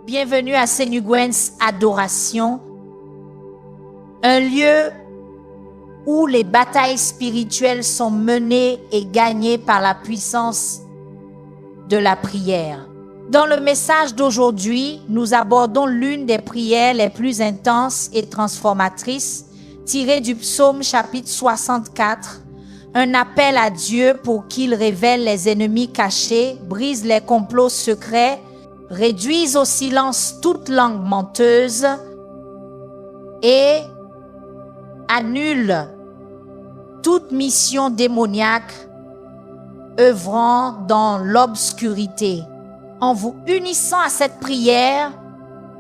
Bienvenue à Senugwens Adoration, un lieu où les batailles spirituelles sont menées et gagnées par la puissance de la prière. Dans le message d'aujourd'hui, nous abordons l'une des prières les plus intenses et transformatrices tirée du psaume chapitre 64, un appel à Dieu pour qu'il révèle les ennemis cachés, brise les complots secrets, réduise au silence toute langue menteuse et annule toute mission démoniaque œuvrant dans l'obscurité. En vous unissant à cette prière,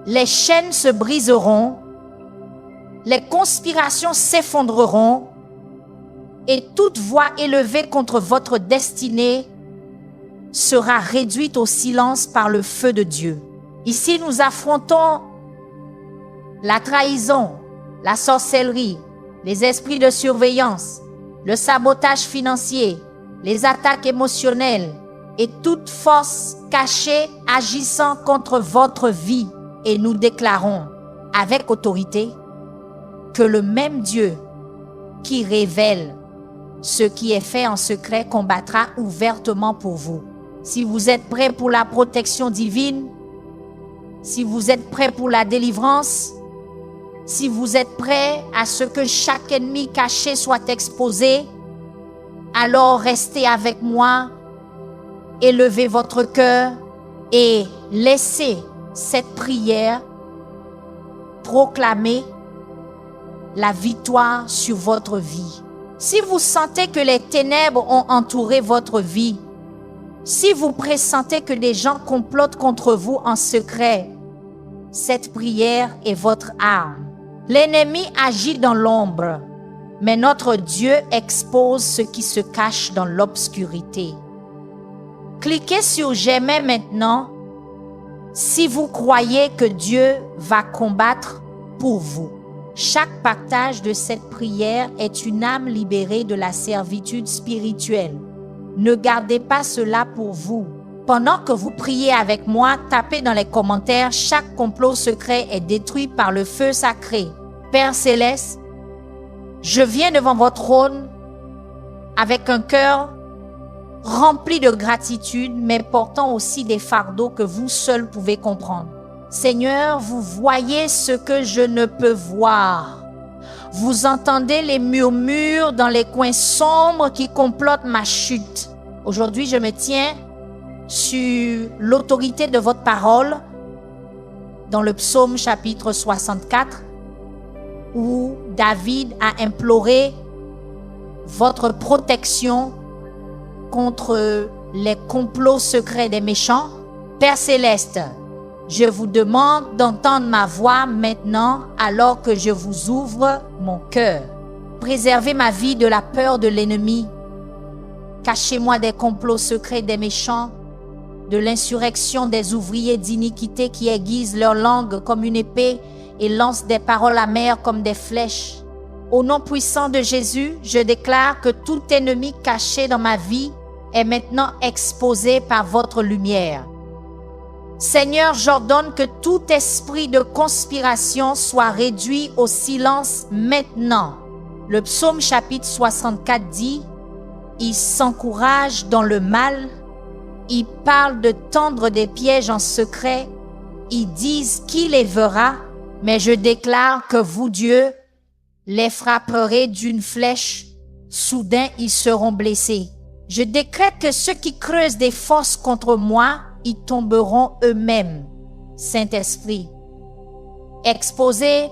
les chaînes se briseront, les conspirations s'effondreront et toute voix élevée contre votre destinée sera réduite au silence par le feu de Dieu. Ici, nous affrontons la trahison, la sorcellerie, les esprits de surveillance, le sabotage financier, les attaques émotionnelles et toute force cachée agissant contre votre vie. Et nous déclarons avec autorité que le même Dieu qui révèle ce qui est fait en secret combattra ouvertement pour vous. Si vous êtes prêts pour la protection divine, si vous êtes prêts pour la délivrance, si vous êtes prêts à ce que chaque ennemi caché soit exposé, alors restez avec moi, élevez votre cœur et laissez cette prière proclamer la victoire sur votre vie. Si vous sentez que les ténèbres ont entouré votre vie, si vous pressentez que des gens complotent contre vous en secret, cette prière est votre arme. L'ennemi agit dans l'ombre, mais notre Dieu expose ce qui se cache dans l'obscurité. Cliquez sur « J'aimais » maintenant si vous croyez que Dieu va combattre pour vous. Chaque partage de cette prière est une âme libérée de la servitude spirituelle. Ne gardez pas cela pour vous. Pendant que vous priez avec moi, tapez dans les commentaires « Chaque complot secret est détruit par le feu sacré ». Père Céleste, je viens devant votre trône avec un cœur rempli de gratitude, mais portant aussi des fardeaux que vous seul pouvez comprendre. Seigneur, vous voyez ce que je ne peux voir. Vous entendez les murmures dans les coins sombres qui complotent ma chute. Aujourd'hui, je me tiens sur l'autorité de votre parole dans le psaume chapitre 64 où David a imploré votre protection contre les complots secrets des méchants. Père Céleste, je vous demande d'entendre ma voix maintenant alors que je vous ouvre mon cœur. Préservez ma vie de la peur de l'ennemi. Cachez-moi des complots secrets des méchants, de l'insurrection des ouvriers d'iniquité qui aiguisent leur langue comme une épée et lancent des paroles amères comme des flèches. Au nom puissant de Jésus, je déclare que tout ennemi caché dans ma vie est maintenant exposé par votre lumière. Seigneur, j'ordonne que tout esprit de conspiration soit réduit au silence maintenant. Le psaume chapitre 64 dit « Il s'encourage dans le mal, il parle de tendre des pièges en secret, ils disent qui les verra, mais je déclare que vous, Dieu, les frapperez d'une flèche, soudain ils seront blessés. Je décrète que ceux qui creusent des fosses contre moi, ils tomberont eux-mêmes. Saint-Esprit, exposez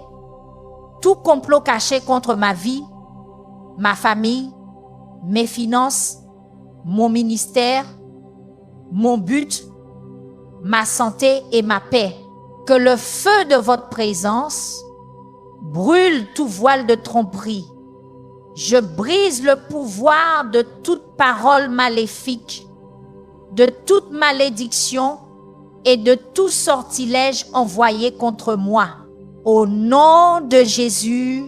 tout complot caché contre ma vie, ma famille, mes finances, mon ministère, mon but, ma santé et ma paix. Que le feu de votre présence brûle tout voile de tromperie. Je brise le pouvoir de toute parole maléfique, de toute malédiction et de tout sortilège envoyé contre moi. Au nom de Jésus,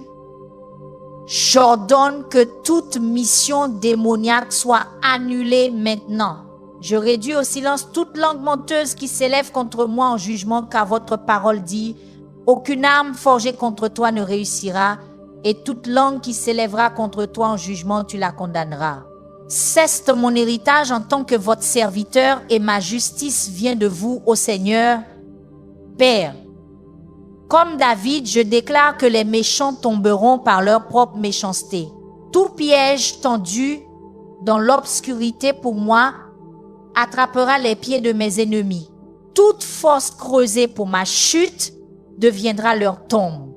j'ordonne que toute mission démoniaque soit annulée maintenant. Je réduis au silence toute langue menteuse qui s'élève contre moi en jugement, car votre parole dit, aucune arme forgée contre toi ne réussira, et toute langue qui s'élèvera contre toi en jugement, tu la condamneras. Cesse mon héritage en tant que votre serviteur, et ma justice vient de vous, ô Seigneur. Père, comme David, je déclare que les méchants tomberont par leur propre méchanceté. Tout piège tendu dans l'obscurité pour moi attrapera les pieds de mes ennemis. Toute fosse creusée pour ma chute deviendra leur tombe.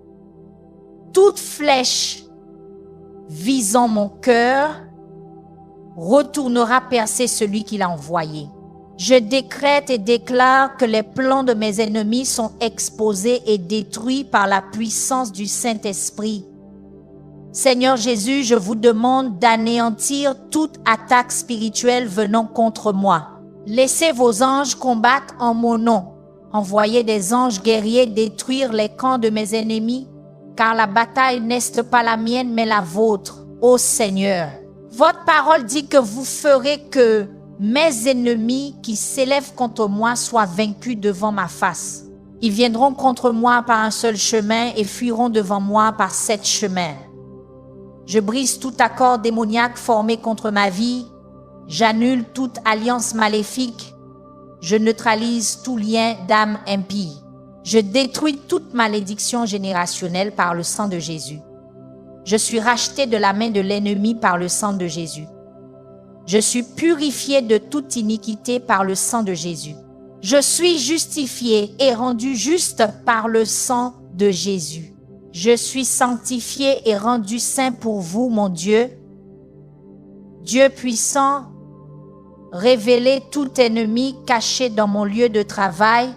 Toute flèche visant mon cœur retournera percer celui qui l'a envoyé. Je décrète et déclare que les plans de mes ennemis sont exposés et détruits par la puissance du Saint-Esprit. Seigneur Jésus, je vous demande d'anéantir toute attaque spirituelle venant contre moi. Laissez vos anges combattre en mon nom. Envoyez des anges guerriers détruire les camps de mes ennemis, car la bataille n'est pas la mienne, mais la vôtre, ô Seigneur. Votre parole dit que vous ferez que mes ennemis qui s'élèvent contre moi soient vaincus devant ma face. Ils viendront contre moi par un seul chemin et fuiront devant moi par 7 chemins. Je brise tout accord démoniaque formé contre ma vie. J'annule toute alliance maléfique. Je neutralise tout lien d'âme impie. Je détruis toute malédiction générationnelle par le sang de Jésus. Je suis racheté de la main de l'ennemi par le sang de Jésus. Je suis purifié de toute iniquité par le sang de Jésus. Je suis justifié et rendu juste par le sang de Jésus. Je suis sanctifié et rendu saint pour vous, mon Dieu. Dieu puissant, révélez tout ennemi caché dans mon lieu de travail.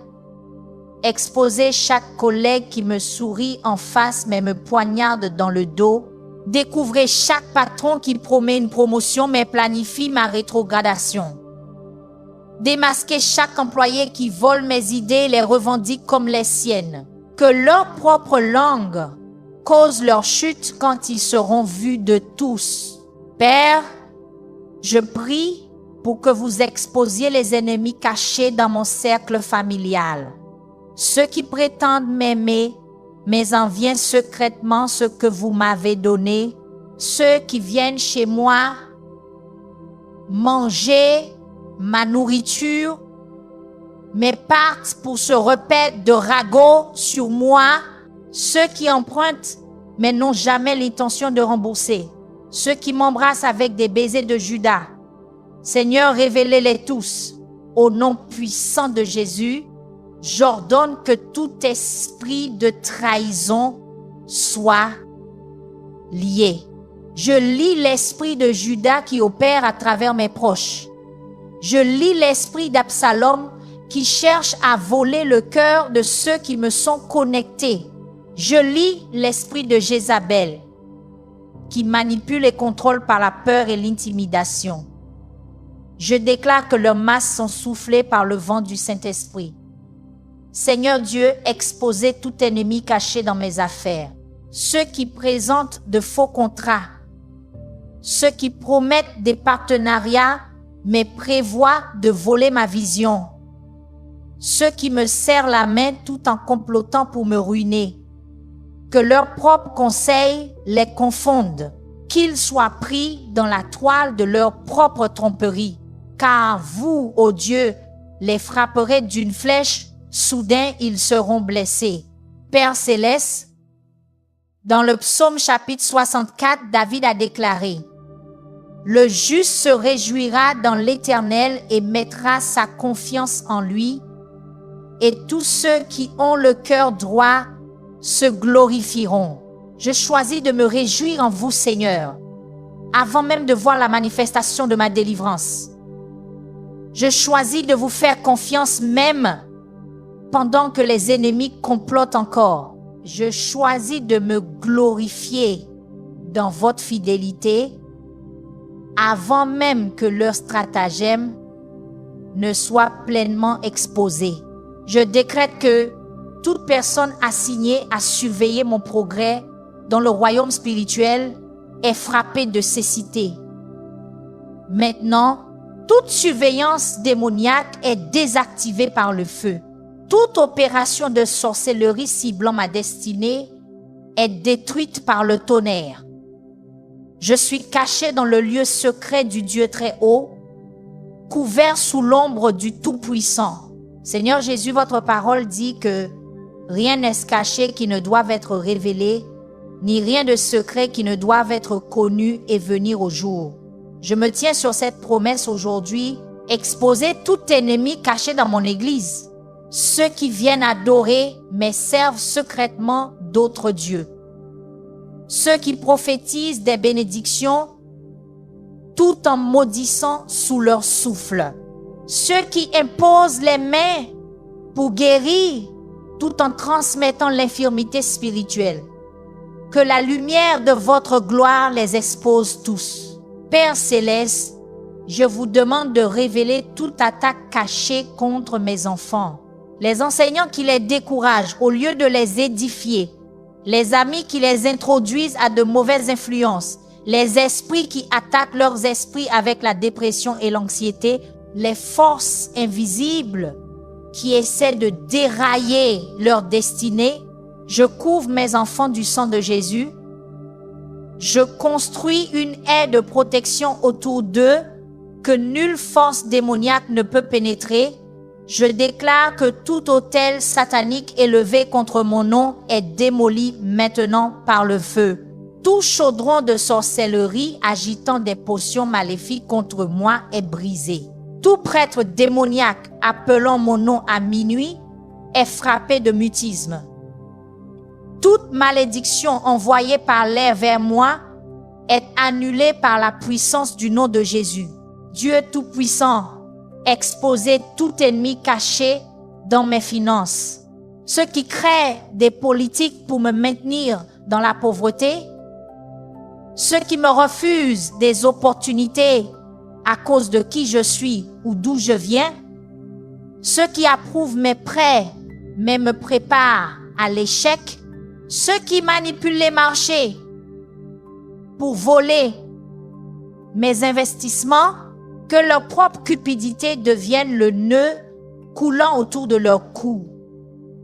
Exposez chaque collègue qui me sourit en face mais me poignarde dans le dos. Découvrez chaque patron qui promet une promotion mais planifie ma rétrogradation. Démasquez chaque employé qui vole mes idées et les revendique comme les siennes. Que leur propre langue cause leur chute quand ils seront vus de tous. Père, je prie pour que vous exposiez les ennemis cachés dans mon cercle familial. Ceux qui prétendent m'aimer, mais en viennent secrètement ce que vous m'avez donné. Ceux qui viennent chez moi manger ma nourriture, mais partent pour se repaître de ragots sur moi. Ceux qui empruntent, mais n'ont jamais l'intention de rembourser. Ceux qui m'embrassent avec des baisers de Judas. Seigneur, révélez-les tous. Au nom puissant de Jésus, j'ordonne que tout esprit de trahison soit lié. Je lis l'esprit de Judas qui opère à travers mes proches. Je lis l'esprit d'Absalom qui cherche à voler le cœur de ceux qui me sont connectés. Je lis l'esprit de Jézabel qui manipule et contrôle par la peur et l'intimidation. Je déclare que leurs masses sont soufflées par le vent du Saint-Esprit. Seigneur Dieu, exposez tout ennemi caché dans mes affaires. Ceux qui présentent de faux contrats, ceux qui promettent des partenariats mais prévoient de voler ma vision, ceux qui me serrent la main tout en complotant pour me ruiner, que leurs propres conseils les confondent, qu'ils soient pris dans la toile de leur propre tromperie, car vous, ô Dieu, les frapperez d'une flèche, soudain ils seront blessés. Père céleste, dans le psaume chapitre 64, David a déclaré: le juste se réjouira dans l'Éternel et mettra sa confiance en lui, et tous ceux qui ont le cœur droit se glorifieront. Je choisis de me réjouir en vous, Seigneur, avant même de voir la manifestation de ma délivrance. Je choisis de vous faire confiance même pendant que les ennemis complotent encore. Je choisis de me glorifier dans votre fidélité avant même que leur stratagème ne soit pleinement exposé. Je décrète que toute personne assignée à surveiller mon progrès dans le royaume spirituel est frappée de cécité. Maintenant, Toute surveillance démoniaque est désactivée par le feu. Toute opération de sorcellerie ciblant ma destinée est détruite par le tonnerre. Je suis caché dans le lieu secret du Dieu très haut, couvert sous l'ombre du Tout-Puissant. Seigneur Jésus, votre parole dit que rien n'est caché qui ne doive être révélé, ni rien de secret qui ne doive être connu et venir au jour. Je me tiens sur cette promesse aujourd'hui, exposer tout ennemi caché dans mon église. Ceux qui viennent adorer mais servent secrètement d'autres dieux. Ceux qui prophétisent des bénédictions tout en maudissant sous leur souffle. Ceux qui imposent les mains pour guérir tout en transmettant l'infirmité spirituelle. Que la lumière de votre gloire les expose tous. Père céleste, je vous demande de révéler toute attaque cachée contre mes enfants. Les enseignants qui les découragent au lieu de les édifier. Les amis qui les introduisent à de mauvaises influences. Les esprits qui attaquent leurs esprits avec la dépression et l'anxiété. Les forces invisibles qui essaient de dérailler leur destinée. Je couvre mes enfants du sang de Jésus. Je construis une haie de protection autour d'eux que nulle force démoniaque ne peut pénétrer. Je déclare que tout autel satanique élevé contre mon nom est démoli maintenant par le feu. Tout chaudron de sorcellerie agitant des potions maléfiques contre moi est brisé. Tout prêtre démoniaque appelant mon nom à minuit est frappé de mutisme. Toute malédiction envoyée par l'air vers moi est annulée par la puissance du nom de Jésus. Dieu Tout-Puissant, exposez tout ennemi caché dans mes finances. Ceux qui créent des politiques pour me maintenir dans la pauvreté, ceux qui me refusent des opportunités à cause de qui je suis ou d'où je viens, ceux qui approuvent mes prêts mais me préparent à l'échec, ceux qui manipulent les marchés pour voler mes investissements, que leur propre cupidité devienne le nœud coulant autour de leur cou,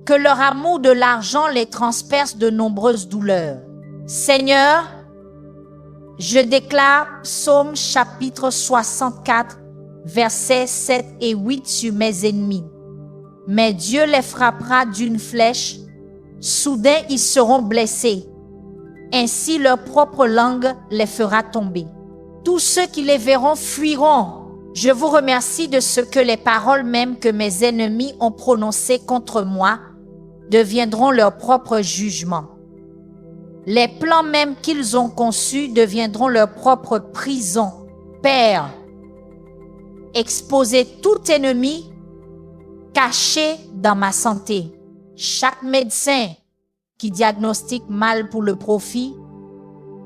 que leur amour de l'argent les transperce de nombreuses douleurs. Seigneur, je déclare Psaume chapitre 64, versets 7 et 8 sur mes ennemis. Mais Dieu les frappera d'une flèche. Soudain, ils seront blessés. Ainsi, leur propre langue les fera tomber. Tous ceux qui les verront fuiront. Je vous remercie de ce que les paroles même que mes ennemis ont prononcées contre moi deviendront leur propre jugement. Les plans même qu'ils ont conçus deviendront leur propre prison. Père, exposez tout ennemi caché dans ma santé. Chaque médecin qui diagnostique mal pour le profit,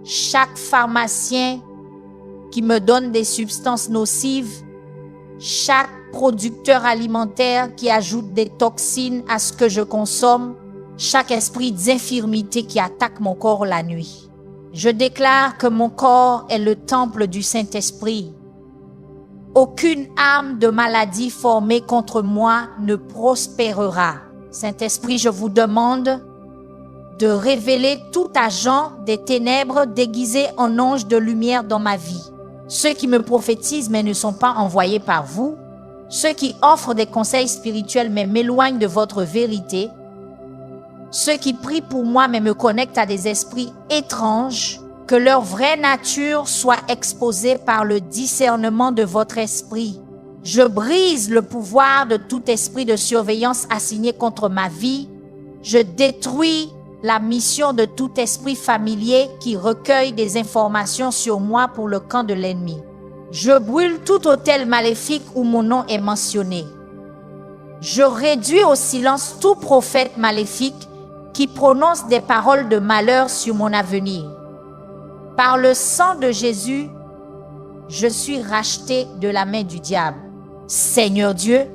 chaque pharmacien qui me donne des substances nocives, chaque producteur alimentaire qui ajoute des toxines à ce que je consomme, chaque esprit d'infirmité qui attaque mon corps la nuit. Je déclare que mon corps est le temple du Saint-Esprit. Aucune arme de maladie formée contre moi ne prospérera. Saint-Esprit, je vous demande de révéler tout agent des ténèbres déguisé en ange de lumière dans ma vie. Ceux qui me prophétisent mais ne sont pas envoyés par vous, ceux qui offrent des conseils spirituels mais m'éloignent de votre vérité, ceux qui prient pour moi mais me connectent à des esprits étranges, que leur vraie nature soit exposée par le discernement de votre esprit. Je brise le pouvoir de tout esprit de surveillance assigné contre ma vie. Je détruis la mission de tout esprit familier qui recueille des informations sur moi pour le camp de l'ennemi. Je brûle tout autel maléfique où mon nom est mentionné. Je réduis au silence tout prophète maléfique qui prononce des paroles de malheur sur mon avenir. Par le sang de Jésus, je suis racheté de la main du diable. Seigneur Dieu,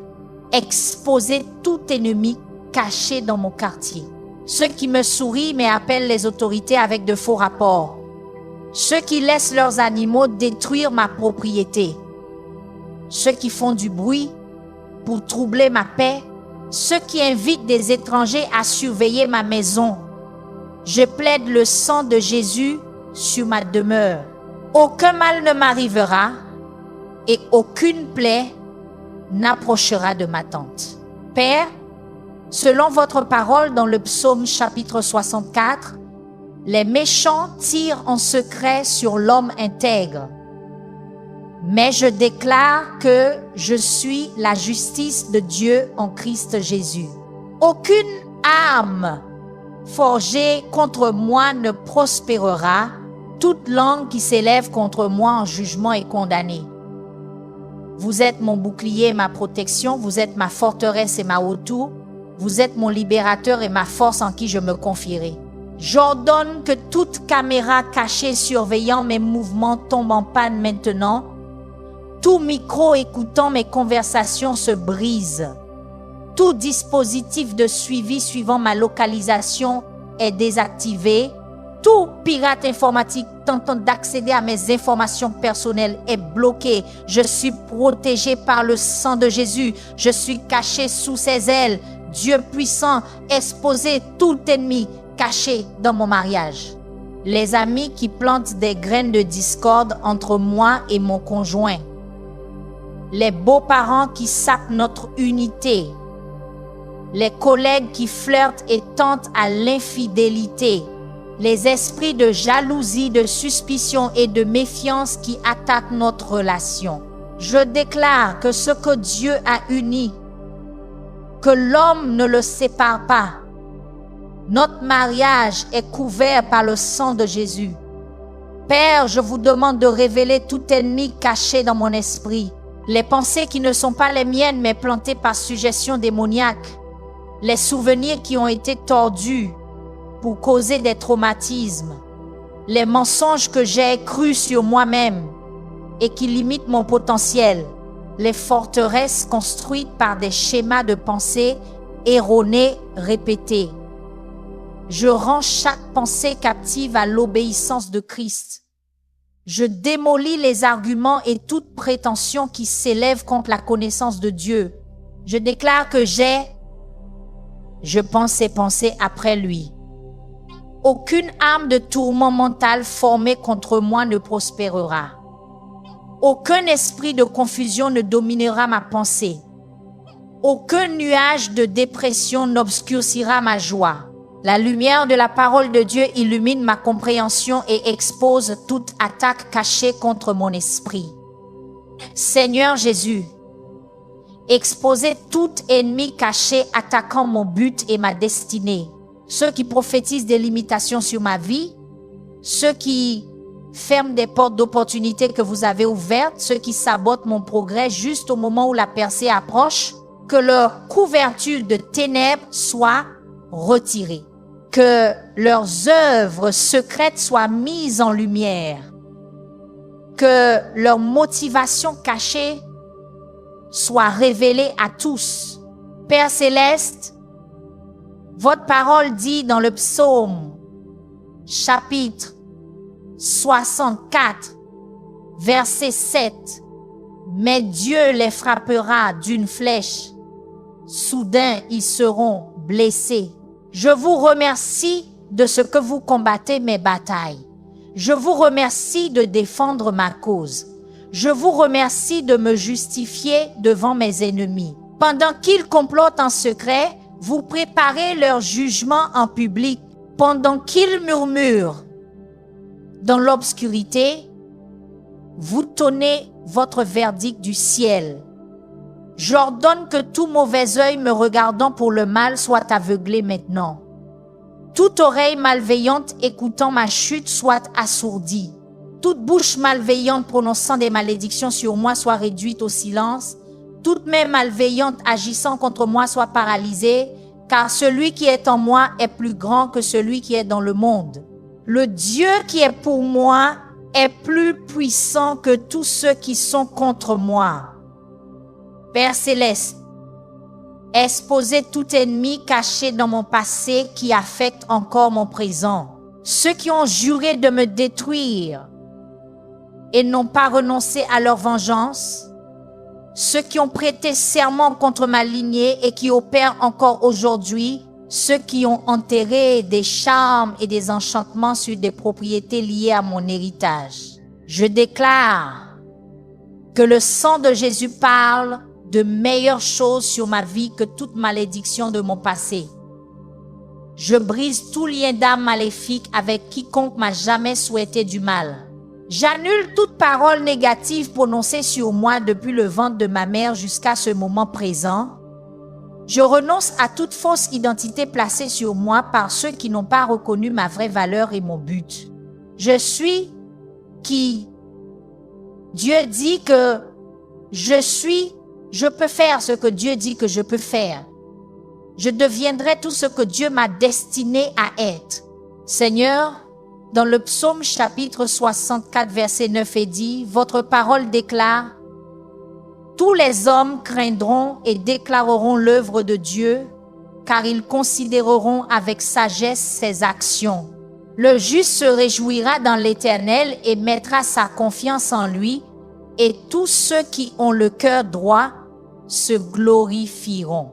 exposez tout ennemi caché dans mon quartier. Ceux qui me sourient mais appellent les autorités avec de faux rapports. Ceux qui laissent leurs animaux détruire ma propriété. ceux qui font du bruit pour troubler ma paix, ceux qui invitent des étrangers à surveiller ma maison. Je plaide le sang de Jésus sur ma demeure. Aucun mal ne m'arrivera et aucune plaie n'approchera de ma tente. Père, selon votre parole dans le psaume chapitre 64, les méchants tirent en secret sur l'homme intègre. Mais je déclare que je suis la justice de Dieu en Christ Jésus. Aucune arme forgée contre moi ne prospérera. Toute langue qui s'élève contre moi en jugement est condamnée. Vous êtes mon bouclier et ma protection, vous êtes ma forteresse et ma haute tour, vous êtes mon libérateur et ma force en qui je me confierai. J'ordonne que toute caméra cachée surveillant mes mouvements tombe en panne maintenant. Tout micro écoutant mes conversations se brise. Tout dispositif de suivi suivant ma localisation est désactivé. Tout pirate informatique tentant d'accéder à mes informations personnelles est bloqué. Je suis protégé par le sang de Jésus. Je suis caché sous ses ailes. Dieu puissant, exposez tout ennemi caché dans mon mariage. Les amis qui plantent des graines de discorde entre moi et mon conjoint. Les beaux-parents qui sapent notre unité. Les collègues qui flirtent et tentent à l'infidélité. Les esprits de jalousie, de suspicion et de méfiance qui attaquent notre relation. Je déclare que ce que Dieu a uni, que l'homme ne le sépare pas. Notre mariage est couvert par le sang de Jésus. Père, je vous demande de révéler tout ennemi caché dans mon esprit. Les pensées qui ne sont pas les miennes mais plantées par suggestion démoniaque. Les souvenirs qui ont été tordus pour causer des traumatismes. Les mensonges que j'ai crus sur moi-même et qui limitent mon potentiel. Les forteresses construites par des schémas de pensée erronés répétés. Je rends chaque pensée captive à l'obéissance de Christ. Je démolis les arguments et toute prétention qui s'élève contre la connaissance de Dieu. Je déclare que je pense ses pensées après lui. Aucune arme de tourment mental formée contre moi ne prospérera. Aucun esprit de confusion ne dominera ma pensée. Aucun nuage de dépression n'obscurcira ma joie. La lumière de la parole de Dieu illumine ma compréhension et expose toute attaque cachée contre mon esprit. Seigneur Jésus, exposez tout ennemi caché attaquant mon but et ma destinée. Ceux qui prophétisent des limitations sur ma vie, ceux qui ferment des portes d'opportunité que vous avez ouvertes, ceux qui sabotent mon progrès juste au moment où la percée approche, que leur couverture de ténèbres soit retirée, que leurs œuvres secrètes soient mises en lumière, que leur motivation cachée soit révélée à tous. Père Céleste, votre parole dit dans le psaume, chapitre 64, verset 7, « Mais Dieu les frappera d'une flèche. Soudain, ils seront blessés. » Je vous remercie de ce que vous combattez mes batailles. Je vous remercie de défendre ma cause. Je vous remercie de me justifier devant mes ennemis. Pendant qu'ils complotent en secret, vous préparez leur jugement en public. Pendant qu'ils murmurent dans l'obscurité, vous tonnez votre verdict du ciel. J'ordonne que tout mauvais œil me regardant pour le mal soit aveuglé maintenant. Toute oreille malveillante écoutant ma chute soit assourdie. Toute bouche malveillante prononçant des malédictions sur moi soit réduite au silence. Toute main malveillante agissant contre moi soit paralysée, car celui qui est en moi est plus grand que celui qui est dans le monde. Le Dieu qui est pour moi est plus puissant que tous ceux qui sont contre moi. Père Céleste, exposez tout ennemi caché dans mon passé qui affecte encore mon présent. Ceux qui ont juré de me détruire et n'ont pas renoncé à leur vengeance, ceux qui ont prêté serment contre ma lignée et qui opèrent encore aujourd'hui, ceux qui ont enterré des charmes et des enchantements sur des propriétés liées à mon héritage. Je déclare que le sang de Jésus parle de meilleures choses sur ma vie que toute malédiction de mon passé. Je brise tout lien d'âme maléfique avec quiconque m'a jamais souhaité du mal. J'annule toute parole négative prononcée sur moi depuis le ventre de ma mère jusqu'à ce moment présent. Je renonce à toute fausse identité placée sur moi par ceux qui n'ont pas reconnu ma vraie valeur et mon but. Je suis qui Dieu dit que je suis. Je peux faire ce que Dieu dit que je peux faire. Je deviendrai tout ce que Dieu m'a destiné à être. Seigneur, dans le psaume chapitre 64, verset 9 est dit, votre parole déclare, tous les hommes craindront et déclareront l'œuvre de Dieu, car ils considéreront avec sagesse ses actions. Le juste se réjouira dans l'Éternel et mettra sa confiance en lui, et tous ceux qui ont le cœur droit se glorifieront.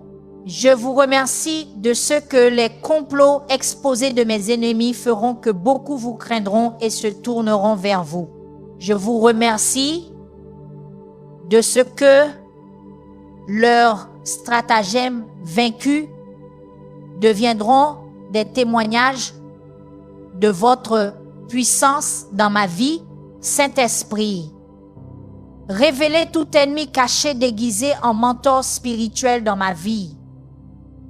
Je vous remercie de ce que les complots exposés de mes ennemis feront que beaucoup vous craindront et se tourneront vers vous. Je vous remercie de ce que leurs stratagèmes vaincus deviendront des témoignages de votre puissance dans ma vie. Saint-Esprit, révélez tout ennemi caché déguisé en mentor spirituel dans ma vie.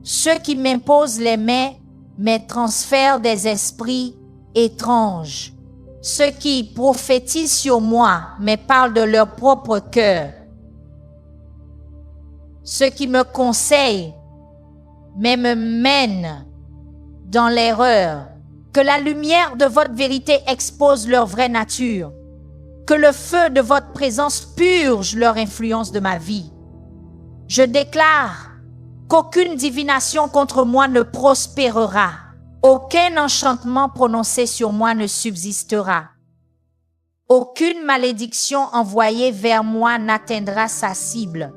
Ceux qui m'imposent les mains, me transfèrent des esprits étranges. Ceux qui prophétisent sur moi, me parlent de leur propre cœur. Ceux qui me conseillent, mais me mènent dans l'erreur. Que la lumière de votre vérité expose leur vraie nature. Que le feu de votre présence purge leur influence de ma vie. Je déclare qu'aucune divination contre moi ne prospérera. Aucun enchantement prononcé sur moi ne subsistera. Aucune malédiction envoyée vers moi n'atteindra sa cible.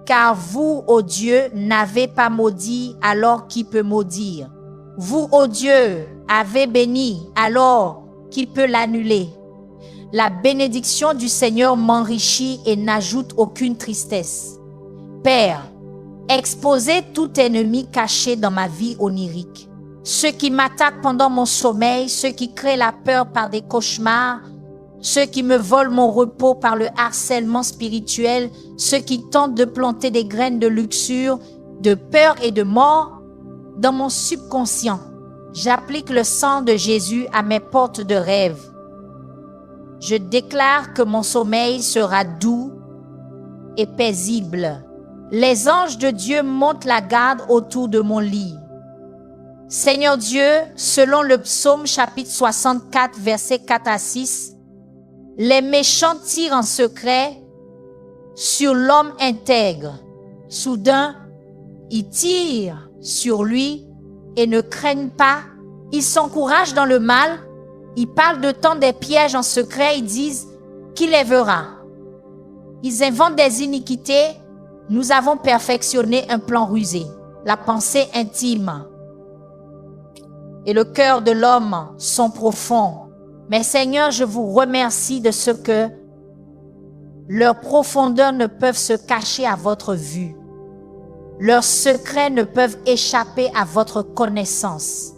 Car vous, ô Dieu, n'avez pas maudit, alors qui peut maudire? Vous, ô Dieu, avez béni, alors qui peut l'annuler? La bénédiction du Seigneur m'enrichit et n'ajoute aucune tristesse. Père, exposez tout ennemi caché dans ma vie onirique. Ceux qui m'attaquent pendant mon sommeil, ceux qui créent la peur par des cauchemars, ceux qui me volent mon repos par le harcèlement spirituel, ceux qui tentent de planter des graines de luxure, de peur et de mort, dans mon subconscient, j'applique le sang de Jésus à mes portes de rêve. Je déclare que mon sommeil sera doux et paisible. Les anges de Dieu montent la garde autour de mon lit. Seigneur Dieu, selon le psaume chapitre 64, versets 4 à 6, les méchants tirent en secret sur l'homme intègre. Soudain, ils tirent sur lui et ne craignent pas. Ils s'encouragent dans le mal. Ils parlent de tant des pièges en secret. Ils disent qu'il les verra. Ils inventent des iniquités. Nous avons perfectionné un plan rusé. La pensée intime et le cœur de l'homme sont profonds. Mais Seigneur, je vous remercie de ce que leurs profondeurs ne peuvent se cacher à votre vue. Leurs secrets ne peuvent échapper à votre connaissance.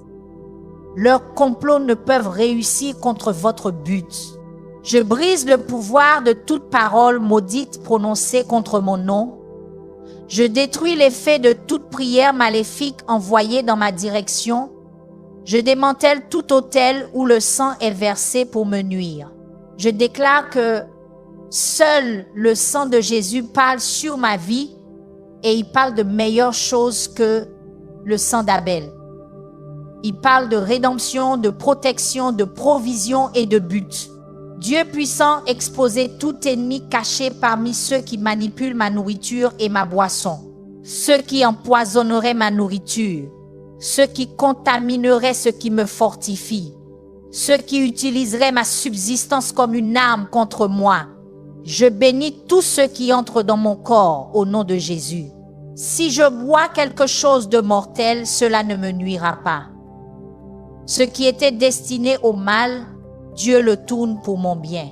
Leurs complots ne peuvent réussir contre votre but. Je brise le pouvoir de toute parole maudite prononcée contre mon nom. Je détruis l'effet de toute prière maléfique envoyée dans ma direction. Je démantèle tout autel où le sang est versé pour me nuire. Je déclare que seul le sang de Jésus parle sur ma vie et il parle de meilleures choses que le sang d'Abel. Il parle de rédemption, de protection, de provision et de but. Dieu puissant, exposez tout ennemi caché parmi ceux qui manipulent ma nourriture et ma boisson, ceux qui empoisonneraient ma nourriture, ceux qui contamineraient ce qui me fortifie, ceux qui utiliseraient ma subsistance comme une arme contre moi. Je bénis tous ceux qui entrent dans mon corps au nom de Jésus. Si je bois quelque chose de mortel, cela ne me nuira pas. Ce qui était destiné au mal, Dieu le tourne pour mon bien.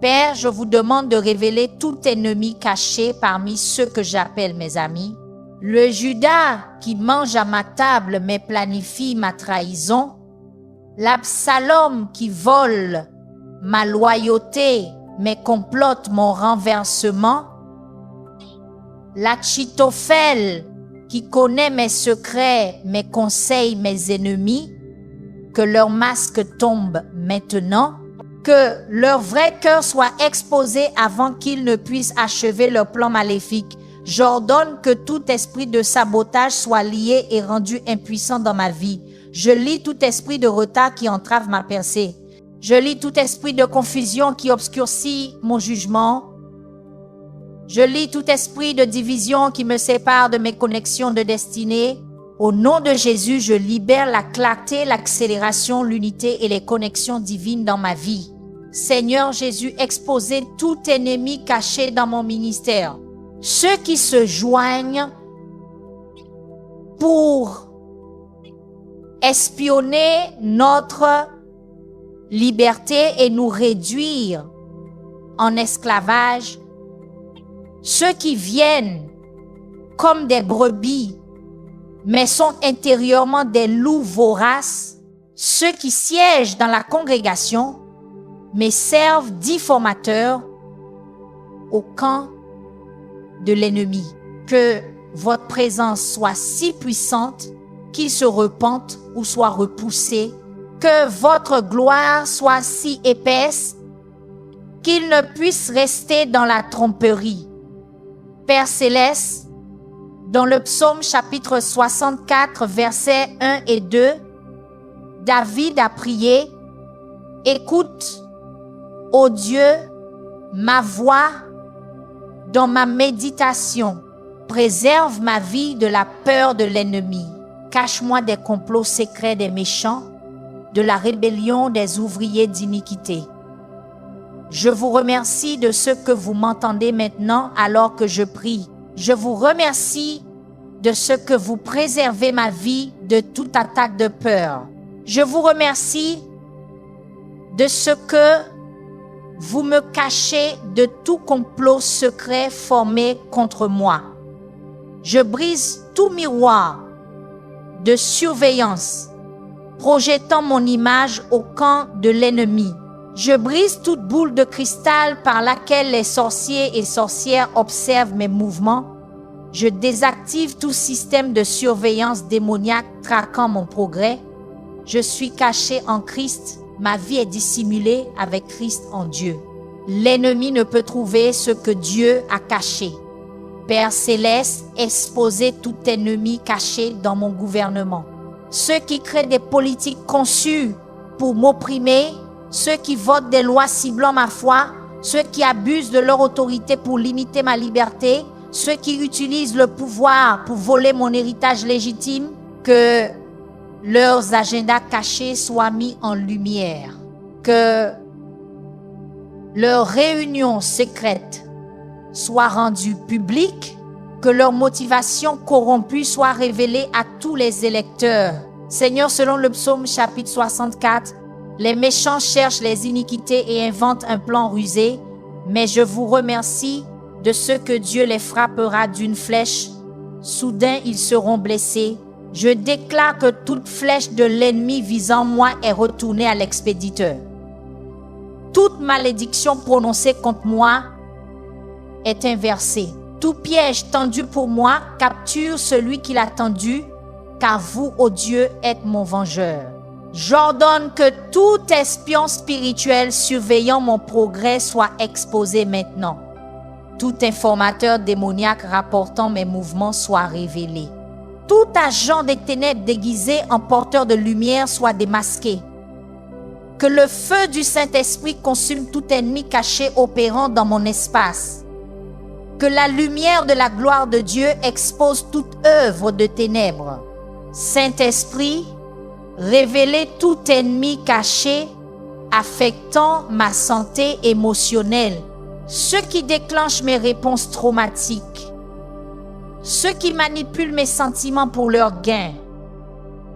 Père, je vous demande de révéler tout ennemi caché parmi ceux que j'appelle mes amis. Le Judas qui mange à ma table mais planifie ma trahison. L'Absalom qui vole ma loyauté mais complote mon renversement. L'Achitophel qui connaît mes secrets mais conseille mes ennemis. Que leur masque tombe maintenant. Que leur vrai cœur soit exposé avant qu'ils ne puissent achever leur plan maléfique. J'ordonne que tout esprit de sabotage soit lié et rendu impuissant dans ma vie. Je lis tout esprit de retard qui entrave ma percée. Je lis tout esprit de confusion qui obscurcit mon jugement. Je lis tout esprit de division qui me sépare de mes connexions de destinée. Au nom de Jésus, je libère la clarté, l'accélération, l'unité et les connexions divines dans ma vie. Seigneur Jésus, exposez tout ennemi caché dans mon ministère. Ceux qui se joignent pour espionner notre liberté et nous réduire en esclavage. Ceux qui viennent comme des brebis, mais sont intérieurement des loups voraces. Ceux qui siègent dans la congrégation, mais servent d'informateurs au camp de l'ennemi. Que votre présence soit si puissante qu'il se repente ou soit repoussé. Que votre gloire soit si épaisse qu'il ne puisse rester dans la tromperie. Père Céleste, dans le psaume chapitre 64, versets 1 et 2, David a prié, « Écoute, ô Dieu, ma voix dans ma méditation. Préserve ma vie de la peur de l'ennemi. Cache-moi des complots secrets des méchants, de la rébellion des ouvriers d'iniquité. » Je vous remercie de ce que vous m'entendez maintenant alors que je prie. Je vous remercie de ce que vous préservez ma vie de toute attaque de peur. Je vous remercie de ce que vous me cachez de tout complot secret formé contre moi. Je brise tout miroir de surveillance projetant mon image au camp de l'ennemi. Je brise toute boule de cristal par laquelle les sorciers et sorcières observent mes mouvements. Je désactive tout système de surveillance démoniaque traquant mon progrès. Je suis caché en Christ. Ma vie est dissimulée avec Christ en Dieu. L'ennemi ne peut trouver ce que Dieu a caché. Père Céleste, exposez tout ennemi caché dans mon gouvernement. Ceux qui créent des politiques conçues pour m'opprimer, ceux qui votent des lois ciblant ma foi, ceux qui abusent de leur autorité pour limiter ma liberté, ceux qui utilisent le pouvoir pour voler mon héritage légitime, que leurs agendas cachés soient mis en lumière, que leurs réunions secrètes soient rendues publiques, que leurs motivations corrompues soient révélées à tous les électeurs. Seigneur, selon le psaume chapitre 64, les méchants cherchent les iniquités et inventent un plan rusé, mais je vous remercie de ce que Dieu les frappera d'une flèche. Soudain, ils seront blessés. Je déclare que toute flèche de l'ennemi visant moi est retournée à l'expéditeur. Toute malédiction prononcée contre moi est inversée. Tout piège tendu pour moi capture celui qui l'a tendu, car vous, ô Dieu, êtes mon vengeur. J'ordonne que tout espion spirituel surveillant mon progrès soit exposé maintenant. Tout informateur démoniaque rapportant mes mouvements soit révélé. Tout agent des ténèbres déguisé en porteur de lumière soit démasqué. Que le feu du Saint-Esprit consume tout ennemi caché opérant dans mon espace. Que la lumière de la gloire de Dieu expose toute œuvre de ténèbres. Saint-Esprit, révélez tout ennemi caché affectant ma santé émotionnelle, ceux qui déclenchent mes réponses traumatiques, ceux qui manipulent mes sentiments pour leur gain,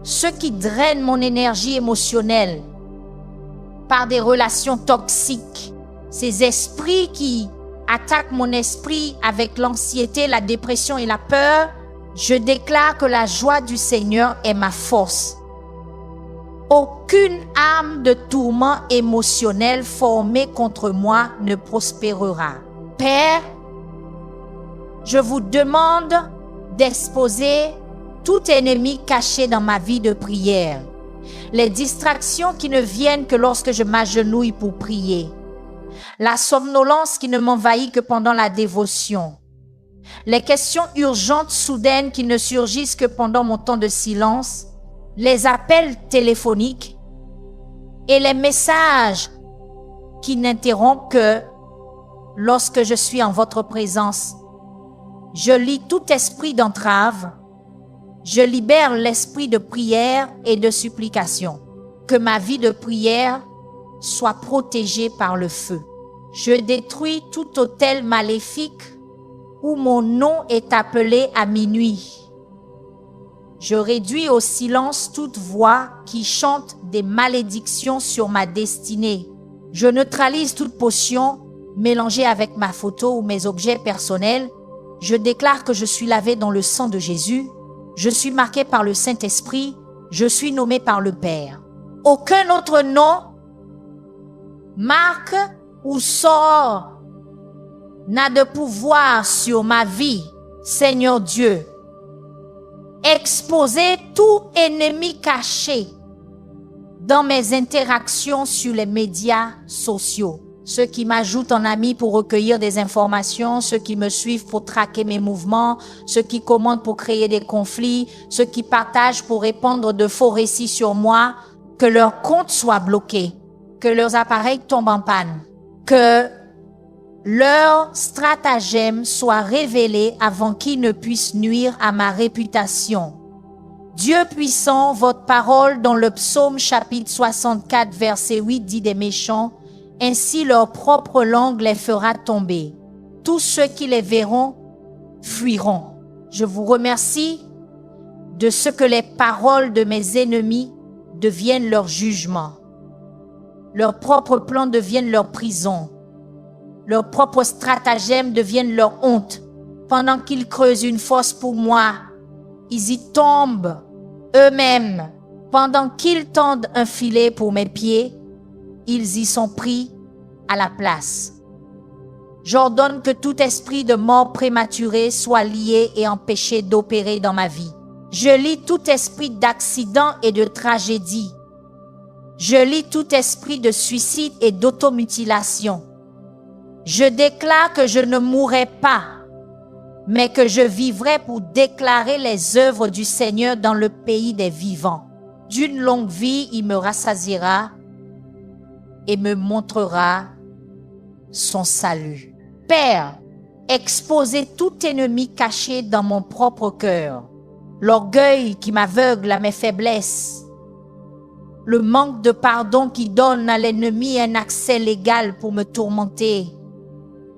ceux qui drainent mon énergie émotionnelle par des relations toxiques, ces esprits qui attaquent mon esprit avec l'anxiété, la dépression et la peur, je déclare que la joie du Seigneur est ma force. Aucune arme de tourment émotionnel formée contre moi ne prospérera. Père, je vous demande d'exposer tout ennemi caché dans ma vie de prière. Les distractions qui ne viennent que lorsque je m'agenouille pour prier. La somnolence qui ne m'envahit que pendant la dévotion. Les questions urgentes soudaines qui ne surgissent que pendant mon temps de silence. Les appels téléphoniques et les messages qui n'interrompent que lorsque je suis en votre présence. Je lis tout esprit d'entrave. Je libère l'esprit de prière et de supplication. Que ma vie de prière soit protégée par le feu. Je détruis tout autel maléfique où mon nom est appelé à minuit. Je réduis au silence toute voix qui chante des malédictions sur ma destinée. Je neutralise toute potion mélangée avec ma photo ou mes objets personnels. Je déclare que je suis lavé dans le sang de Jésus. Je suis marqué par le Saint-Esprit. Je suis nommé par le Père. Aucun autre nom, marque ou sort n'a de pouvoir sur ma vie, Seigneur Dieu. Exposer tout ennemi caché dans mes interactions sur les médias sociaux. Ceux qui m'ajoutent en ami pour recueillir des informations, ceux qui me suivent pour traquer mes mouvements, ceux qui commentent pour créer des conflits, ceux qui partagent pour répandre de faux récits sur moi, que leurs comptes soient bloqués, que leurs appareils tombent en panne, que leurs stratagèmes soient révélés avant qu'ils ne puissent nuire à ma réputation. Dieu puissant, votre parole dans le psaume chapitre 64 verset 8 dit des méchants, ainsi leur propre langue les fera tomber. Tous ceux qui les verront fuiront. Je vous remercie de ce que les paroles de mes ennemis deviennent leur jugement. Leurs propres plans deviennent leur prison. Leurs propres stratagèmes deviennent leur honte. Pendant qu'ils creusent une fosse pour moi, ils y tombent eux-mêmes. Pendant qu'ils tendent un filet pour mes pieds, ils y sont pris à la place. J'ordonne que tout esprit de mort prématurée soit lié et empêché d'opérer dans ma vie. Je lis tout esprit d'accident et de tragédie. Je lis tout esprit de suicide et d'automutilation. Je déclare que je ne mourrai pas, mais que je vivrai pour déclarer les œuvres du Seigneur dans le pays des vivants. D'une longue vie, il me rassasiera et me montrera son salut. Père, exposez tout ennemi caché dans mon propre cœur, l'orgueil qui m'aveugle à mes faiblesses, le manque de pardon qui donne à l'ennemi un accès légal pour me tourmenter,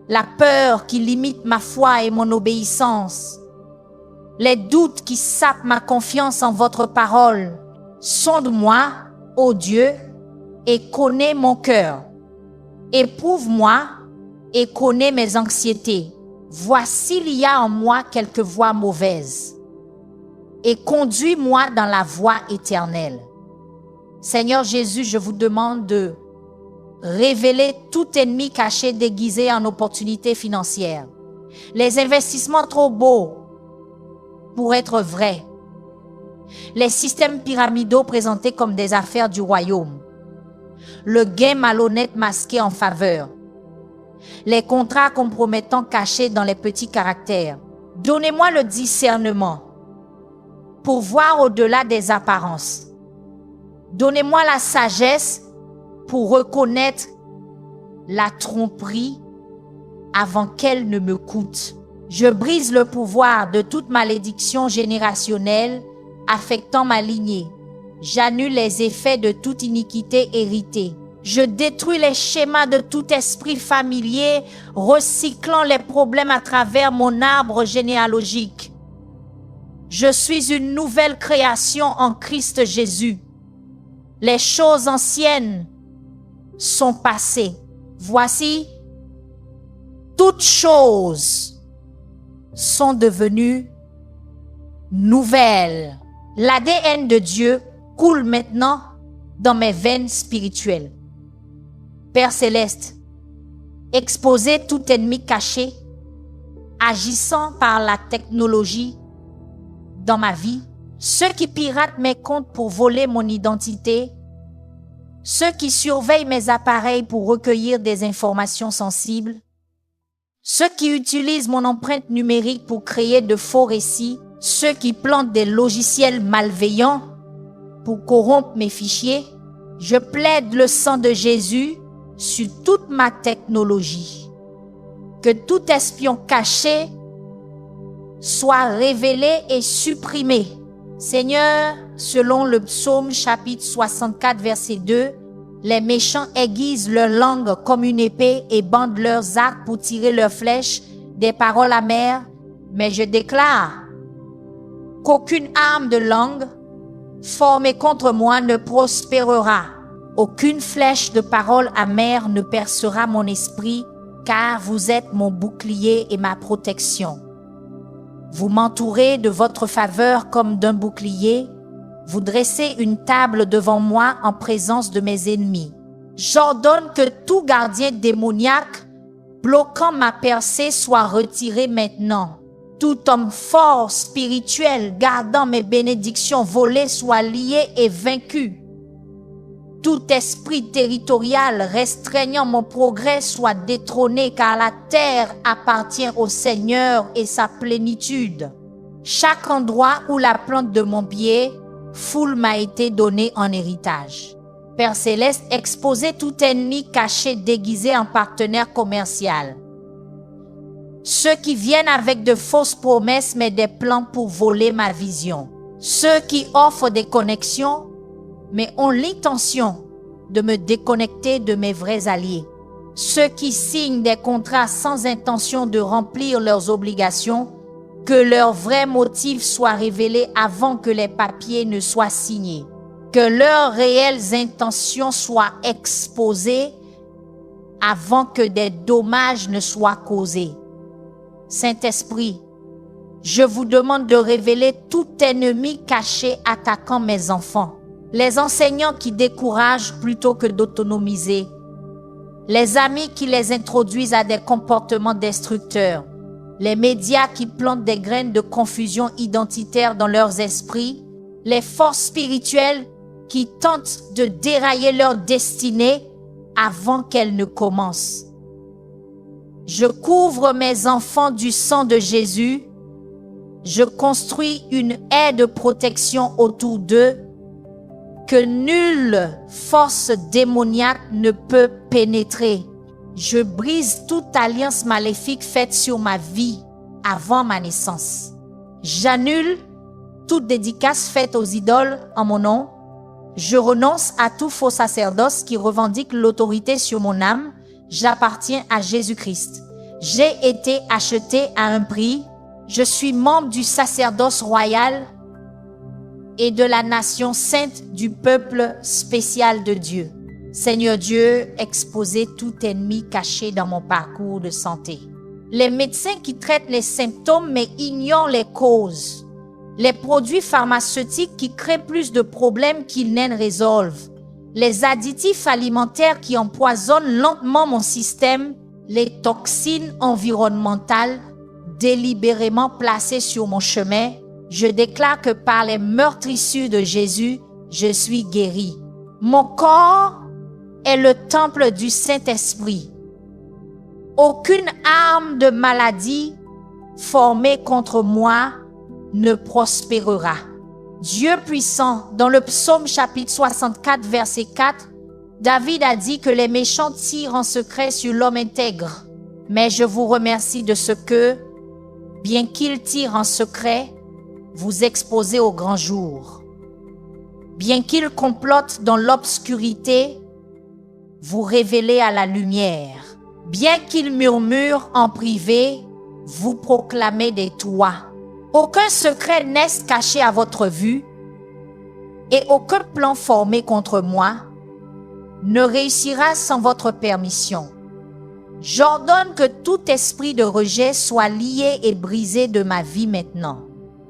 la peur qui limite ma foi et mon obéissance, les doutes qui sapent ma confiance en votre parole. Sonde-moi, ô Dieu, et connais mon cœur. Éprouve-moi et connais mes anxiétés. Vois s'il y a en moi quelque voie mauvaise et conduis-moi dans la voie éternelle. Seigneur Jésus, je vous demande de révéler tout ennemi caché déguisé en opportunités financières. Les investissements trop beaux pour être vrais. Les systèmes pyramidaux présentés comme des affaires du royaume. Le gain malhonnête masqué en faveur. Les contrats compromettants cachés dans les petits caractères. Donnez-moi le discernement pour voir au-delà des apparences. Donnez-moi la sagesse pour reconnaître la tromperie avant qu'elle ne me coûte. Je brise le pouvoir de toute malédiction générationnelle affectant ma lignée. J'annule les effets de toute iniquité héritée. Je détruis les schémas de tout esprit familier, recyclant les problèmes à travers mon arbre généalogique. Je suis une nouvelle création en Christ Jésus. Les choses anciennes sont passées. Voici, toutes choses sont devenues nouvelles. L'ADN de Dieu coule maintenant dans mes veines spirituelles. Père céleste, exposez tout ennemi caché, agissant par la technologie dans ma vie, ceux qui piratent mes comptes pour voler mon identité, ceux qui surveillent mes appareils pour recueillir des informations sensibles, ceux qui utilisent mon empreinte numérique pour créer de faux récits, ceux qui plantent des logiciels malveillants pour corrompre mes fichiers. Je plaide le sang de Jésus sur toute ma technologie. Que tout espion caché soit révélé et supprimé. Seigneur, selon le psaume chapitre 64 verset 2, les méchants aiguisent leur langue comme une épée et bandent leurs arcs pour tirer leurs flèches, des paroles amères. Mais je déclare qu'aucune arme de langue formée contre moi ne prospérera. Aucune flèche de paroles amères ne percera mon esprit, car vous êtes mon bouclier et ma protection. Vous m'entourez de votre faveur comme d'un bouclier. Vous dressez une table devant moi en présence de mes ennemis. J'ordonne que tout gardien démoniaque bloquant ma percée soit retiré maintenant. Tout homme fort spirituel gardant mes bénédictions volées soit lié et vaincu. Tout esprit territorial restreignant mon progrès soit détrôné, car la terre appartient au Seigneur et sa plénitude. Chaque endroit où la plante de mon pied foule m'a été donnée en héritage. Père céleste, exposez tout ennemi caché déguisé en partenaire commercial. Ceux qui viennent avec de fausses promesses mais des plans pour voler ma vision. Ceux qui offrent des connexions mais ont l'intention de me déconnecter de mes vrais alliés. Ceux qui signent des contrats sans intention de remplir leurs obligations, que leurs vrais motifs soient révélés avant que les papiers ne soient signés. Que leurs réelles intentions soient exposées avant que des dommages ne soient causés. Saint-Esprit, je vous demande de révéler tout ennemi caché attaquant mes enfants. Les enseignants qui découragent plutôt que d'autonomiser. Les amis qui les introduisent à des comportements destructeurs. Les médias qui plantent des graines de confusion identitaire dans leurs esprits. Les forces spirituelles qui tentent de dérailler leur destinée avant qu'elle ne commence. Je couvre mes enfants du sang de Jésus. Je construis une haie de protection autour d'eux que nulle force démoniaque ne peut pénétrer. Je brise toute alliance maléfique faite sur ma vie avant ma naissance. J'annule toute dédicace faite aux idoles en mon nom. Je renonce à tout faux sacerdoce qui revendique l'autorité sur mon âme. J'appartiens à Jésus-Christ. J'ai été acheté à un prix. Je suis membre du sacerdoce royal et de la nation sainte du peuple spécial de Dieu. Seigneur Dieu, exposez tout ennemi caché dans mon parcours de santé. Les médecins qui traitent les symptômes mais ignorent les causes. Les produits pharmaceutiques qui créent plus de problèmes qu'ils n'en résolvent. Les additifs alimentaires qui empoisonnent lentement mon système. Les toxines environnementales délibérément placées sur mon chemin. Je déclare que par les meurtrissures de Jésus, je suis guéri. Mon corps est le temple du Saint-Esprit. Aucune arme de maladie formée contre moi ne prospérera. Dieu puissant, dans le psaume chapitre 64, verset 4, David a dit que les méchants tirent en secret sur l'homme intègre. Mais je vous remercie de ce que, bien qu'ils tirent en secret, vous exposez au grand jour. Bien qu'ils complotent dans l'obscurité, vous révélez à la lumière. Bien qu'ils murmurent en privé, vous proclamez des toits. Aucun secret n'est caché à votre vue et aucun plan formé contre moi ne réussira sans votre permission. J'ordonne que tout esprit de rejet soit lié et brisé de ma vie maintenant.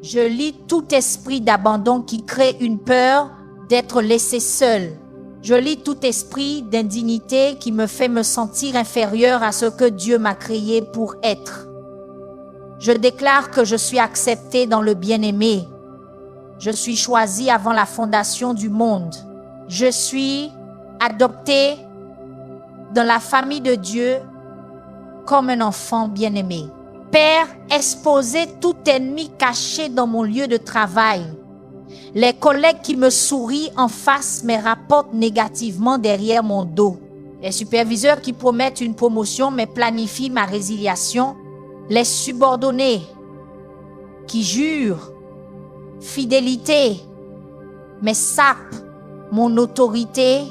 Je lie tout esprit d'abandon qui crée une peur d'être laissé seul. Je lie tout esprit d'indignité qui me fait me sentir inférieur à ce que Dieu m'a créé pour être. Je déclare que je suis accepté dans le bien-aimé. Je suis choisi avant la fondation du monde. Je suis adopté dans la famille de Dieu comme un enfant bien-aimé. Père, exposez tout ennemi caché dans mon lieu de travail. Les collègues qui me sourient en face me rapportent négativement derrière mon dos. Les superviseurs qui promettent une promotion mais planifient ma résiliation. Les subordonnés qui jurent fidélité mais sapent mon autorité.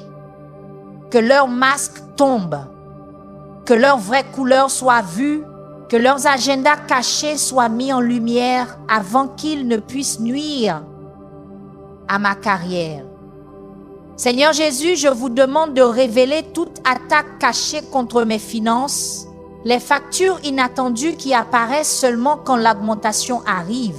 Que leur masque tombe. Que leur vraie couleur soit vue. Que leurs agendas cachés soient mis en lumière avant qu'ils ne puissent nuire à ma carrière. Seigneur Jésus, je vous demande de révéler toute attaque cachée contre mes finances, les factures inattendues qui apparaissent seulement quand l'augmentation arrive,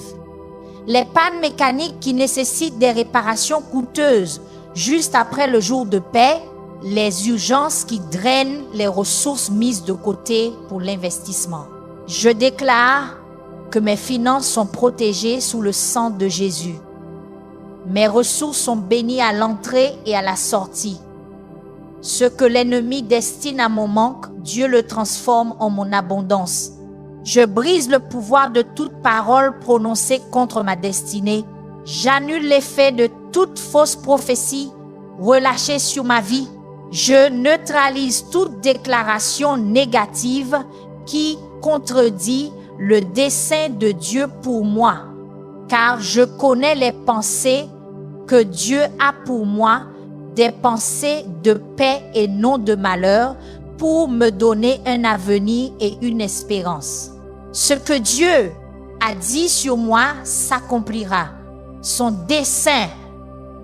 les pannes mécaniques qui nécessitent des réparations coûteuses juste après le jour de paie, les urgences qui drainent les ressources mises de côté pour l'investissement. Je déclare que mes finances sont protégées sous le sang de Jésus. Mes ressources sont bénies à l'entrée et à la sortie. Ce que l'ennemi destine à mon manque, Dieu le transforme en mon abondance. Je brise le pouvoir de toute parole prononcée contre ma destinée. J'annule l'effet de toute fausse prophétie relâchée sur ma vie. Je neutralise toute déclaration négative qui contredit le dessein de Dieu pour moi, car je connais les pensées que Dieu a pour moi, des pensées de paix et non de malheur, pour me donner un avenir et une espérance. Ce que Dieu a dit sur moi s'accomplira. Son dessein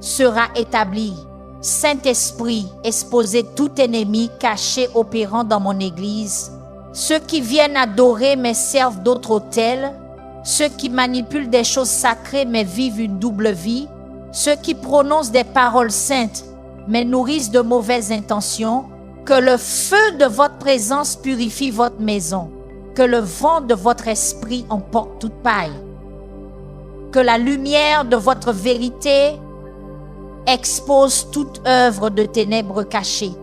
sera établi. Saint-Esprit, exposez tout ennemi caché opérant dans mon église. Ceux qui viennent adorer mais servent d'autres autels. Ceux qui manipulent des choses sacrées mais vivent une double vie. Ceux qui prononcent des paroles saintes mais nourrissent de mauvaises intentions. Que le feu de votre présence purifie votre maison. Que le vent de votre esprit emporte toute paille. Que la lumière de votre vérité expose toute œuvre de ténèbres cachées.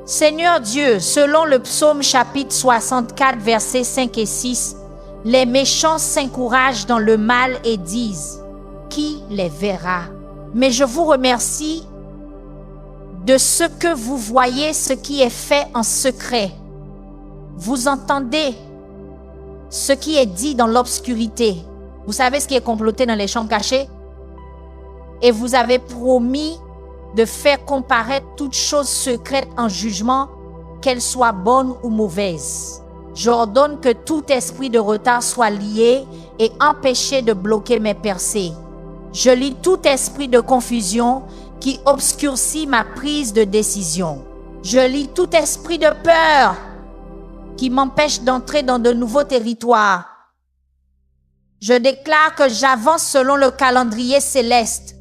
Seigneur Dieu, selon le psaume chapitre 64, versets 5 et 6, les méchants s'encouragent dans le mal et disent « Qui les verra ?» Mais je vous remercie de ce que vous voyez ce qui est fait en secret. Vous entendez ce qui est dit dans l'obscurité. Vous savez ce qui est comploté dans les chambres cachées? Et vous avez promis de faire comparaître toute chose secrète en jugement, qu'elle soit bonne ou mauvaise. J'ordonne que tout esprit de retard soit lié et empêché de bloquer mes percées. Je lie tout esprit de confusion qui obscurcit ma prise de décision. Je lie tout esprit de peur qui m'empêche d'entrer dans de nouveaux territoires. Je déclare que j'avance selon le calendrier céleste.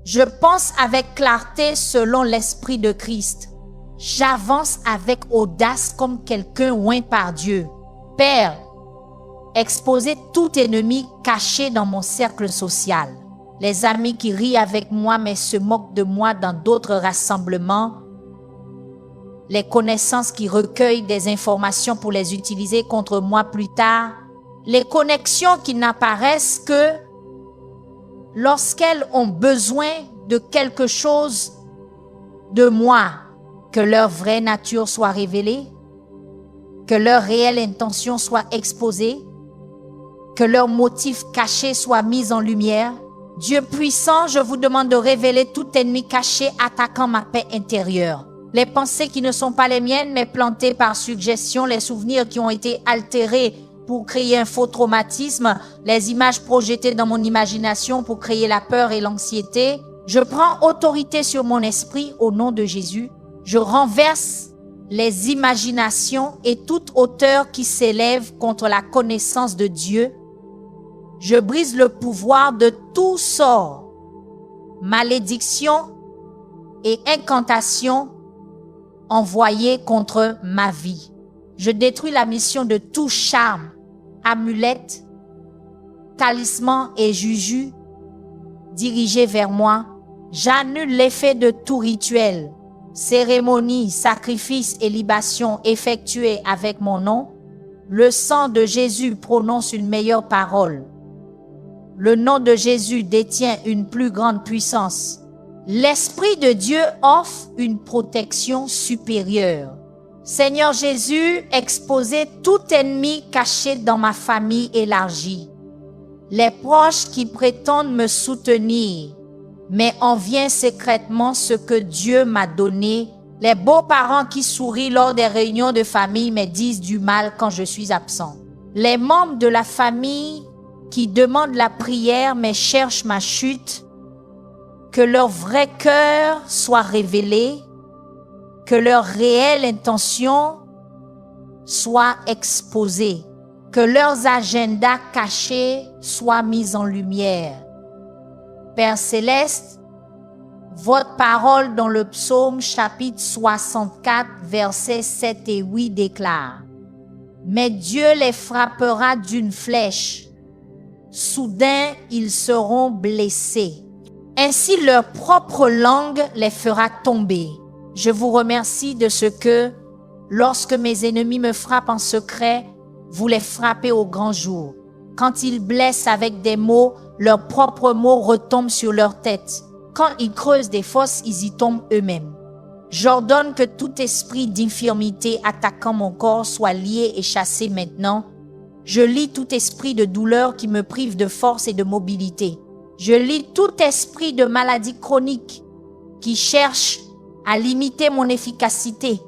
Je pense avec clarté selon l'Esprit de Christ. J'avance avec audace comme quelqu'un oint par Dieu. Père, exposez tout ennemi caché dans mon cercle social. Les amis qui rient avec moi mais se moquent de moi dans d'autres rassemblements. Les connaissances qui recueillent des informations pour les utiliser contre moi plus tard. Les connexions qui n'apparaissent que lorsqu'elles ont besoin de quelque chose de moi, que leur vraie nature soit révélée, que leur réelle intention soit exposée, que leurs motifs cachés soient mis en lumière. Dieu puissant, je vous demande de révéler tout ennemi caché attaquant ma paix intérieure. les pensées qui ne sont pas les miennes, mais plantées par suggestion, les souvenirs qui ont été altérés pour créer un faux traumatisme, les images projetées dans mon imagination pour créer la peur et l'anxiété. Je prends autorité sur mon esprit au nom de Jésus. Je renverse les imaginations et toute hauteur qui s'élève contre la connaissance de Dieu. Je brise le pouvoir de tout sort, malédiction et incantation envoyées contre ma vie. Je détruis la mission de tout charme, amulette, talisman et juju dirigés vers moi. J'annule l'effet de tout rituel, cérémonie, sacrifice et libation effectués avec mon nom. Le sang de Jésus prononce une meilleure parole. Le nom de Jésus détient une plus grande puissance. L'Esprit de Dieu offre une protection supérieure. Seigneur Jésus, exposez tout ennemi caché dans ma famille élargie. Les proches qui prétendent me soutenir, mais envient secrètement ce que Dieu m'a donné. Les beaux-parents qui sourient lors des réunions de famille me disent du mal quand je suis absent. Les membres de la famille qui demandent la prière mais cherchent ma chute. Que leur vrai cœur soit révélé, que leur réelle intention soit exposée, que leurs agendas cachés soient mis en lumière. Père Céleste, votre parole dans le psaume chapitre 64, versets 7 et 8 déclare: « Mais Dieu les frappera d'une flèche, soudain ils seront blessés. Ainsi leur propre langue les fera tomber. » Je vous remercie de ce que, lorsque mes ennemis me frappent en secret, vous les frappez au grand jour. Quand ils blessent avec des mots, leurs propres mots retombent sur leur tête. Quand ils creusent des fosses, ils y tombent eux-mêmes. J'ordonne que tout esprit d'infirmité attaquant mon corps soit lié et chassé maintenant. Je lie tout esprit de douleur qui me prive de force et de mobilité. Je lie tout esprit de maladie chronique qui cherche à limiter mon efficacité.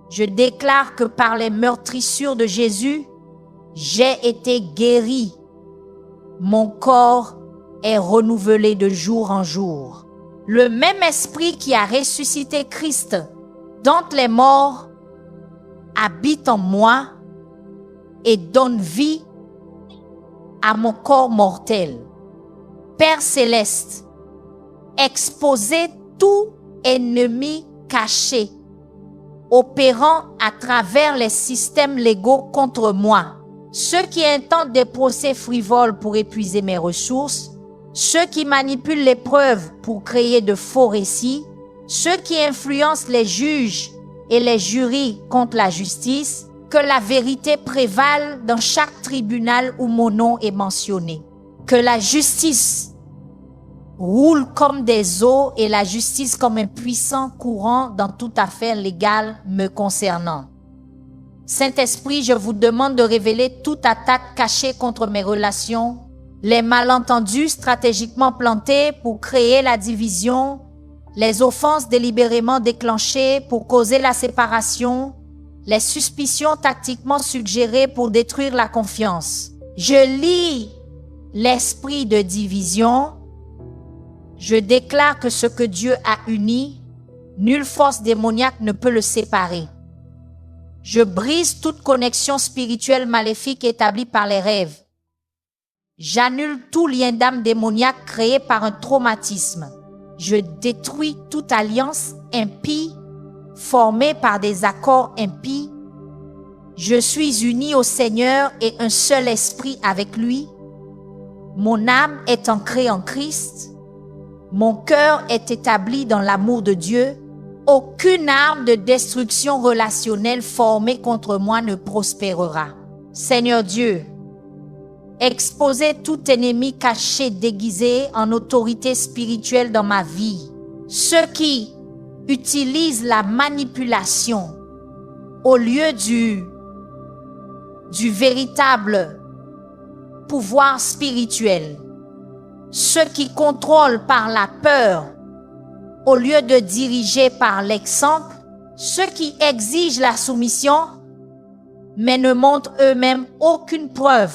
Je déclare que par les meurtrissures de Jésus, j'ai été guéri. Mon corps est renouvelé de jour en jour. Le même esprit qui a ressuscité Christ d'entre les morts habite en moi et donne vie à mon corps mortel. Père Céleste, exposez tout ennemi caché, opérant à travers les systèmes légaux contre moi, ceux qui intentent des procès frivoles pour épuiser mes ressources, ceux qui manipulent les preuves pour créer de faux récits, ceux qui influencent les juges et les jurys contre la justice, que la vérité prévale dans chaque tribunal où mon nom est mentionné. Que la justice roule comme des eaux et la justice comme un puissant courant dans toute affaire légale me concernant. Saint-Esprit, je vous demande de révéler toute attaque cachée contre mes relations, les malentendus stratégiquement plantés pour créer la division, les offenses délibérément déclenchées pour causer la séparation, les suspicions tactiquement suggérées pour détruire la confiance. Je lie l'esprit de division. Je déclare que ce que Dieu a uni, nulle force démoniaque ne peut le séparer. Je brise toute connexion spirituelle maléfique établie par les rêves. J'annule tout lien d'âme démoniaque créé par un traumatisme. Je détruis toute alliance impie formée par des accords impies. Je suis uni au Seigneur et un seul esprit avec lui. Mon âme est ancrée en Christ. Mon cœur est établi dans l'amour de Dieu. Aucune arme de destruction relationnelle formée contre moi ne prospérera. Seigneur Dieu, exposez tout ennemi caché, déguisé en autorité spirituelle dans ma vie. Ceux qui utilisent la manipulation au lieu du véritable pouvoir spirituel. Ceux qui contrôlent par la peur au lieu de diriger par l'exemple. ceux qui exigent la soumission, mais ne montrent eux-mêmes aucune preuve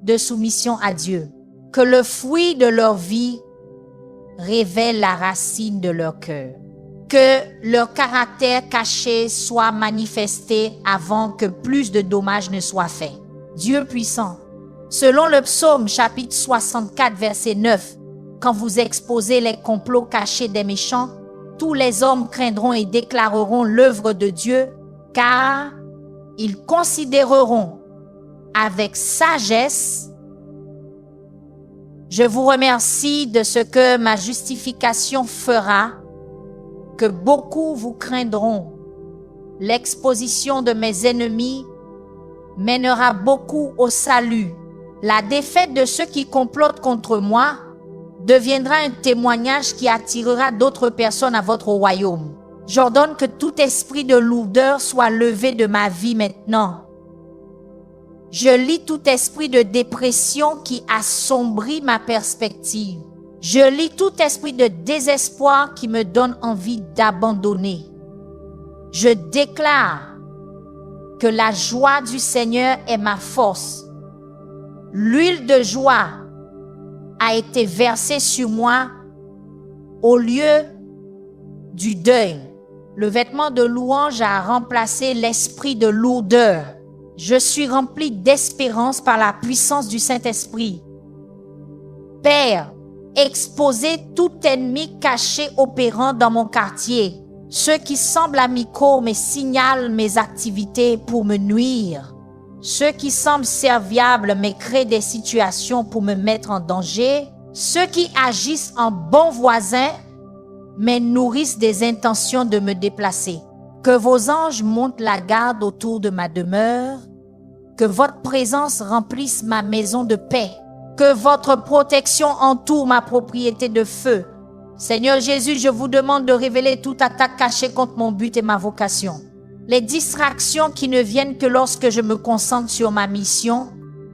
de soumission à Dieu. Que le fruit de leur vie révèle la racine de leur cœur. Que leur caractère caché soit manifesté avant que plus de dommages ne soient faits. Dieu puissant, selon le psaume chapitre 64 verset 9, quand vous exposez les complots cachés des méchants, tous les hommes craindront et déclareront l'œuvre de Dieu, car ils considéreront avec sagesse. Je vous remercie de ce que ma justification fera, que beaucoup vous craindront. L'exposition de mes ennemis mènera beaucoup au salut. La défaite de ceux qui complotent contre moi deviendra un témoignage qui attirera d'autres personnes à votre royaume. J'ordonne que tout esprit de lourdeur soit levé de ma vie maintenant. Je lis tout esprit de dépression qui assombrit ma perspective. Je lis tout esprit de désespoir qui me donne envie d'abandonner. Je déclare que la joie du Seigneur est ma force. L'huile de joie a été versée sur moi au lieu du deuil. Le vêtement de louange a remplacé l'esprit de lourdeur. Je suis rempli d'espérance par la puissance du Saint-Esprit. Père, exposez tout ennemi caché opérant dans mon quartier. Ceux qui semblent amicaux mais signalent mes activités pour me nuire. Ceux qui semblent serviables mais créent des situations pour me mettre en danger. Ceux qui agissent en bons voisins mais nourrissent des intentions de me déplacer. Que vos anges montent la garde autour de ma demeure. Que votre présence remplisse ma maison de paix. Que votre protection entoure ma propriété de feu. Seigneur Jésus, je vous demande de révéler toute attaque cachée contre mon but et ma vocation. Les distractions qui ne viennent que lorsque je me concentre sur ma mission,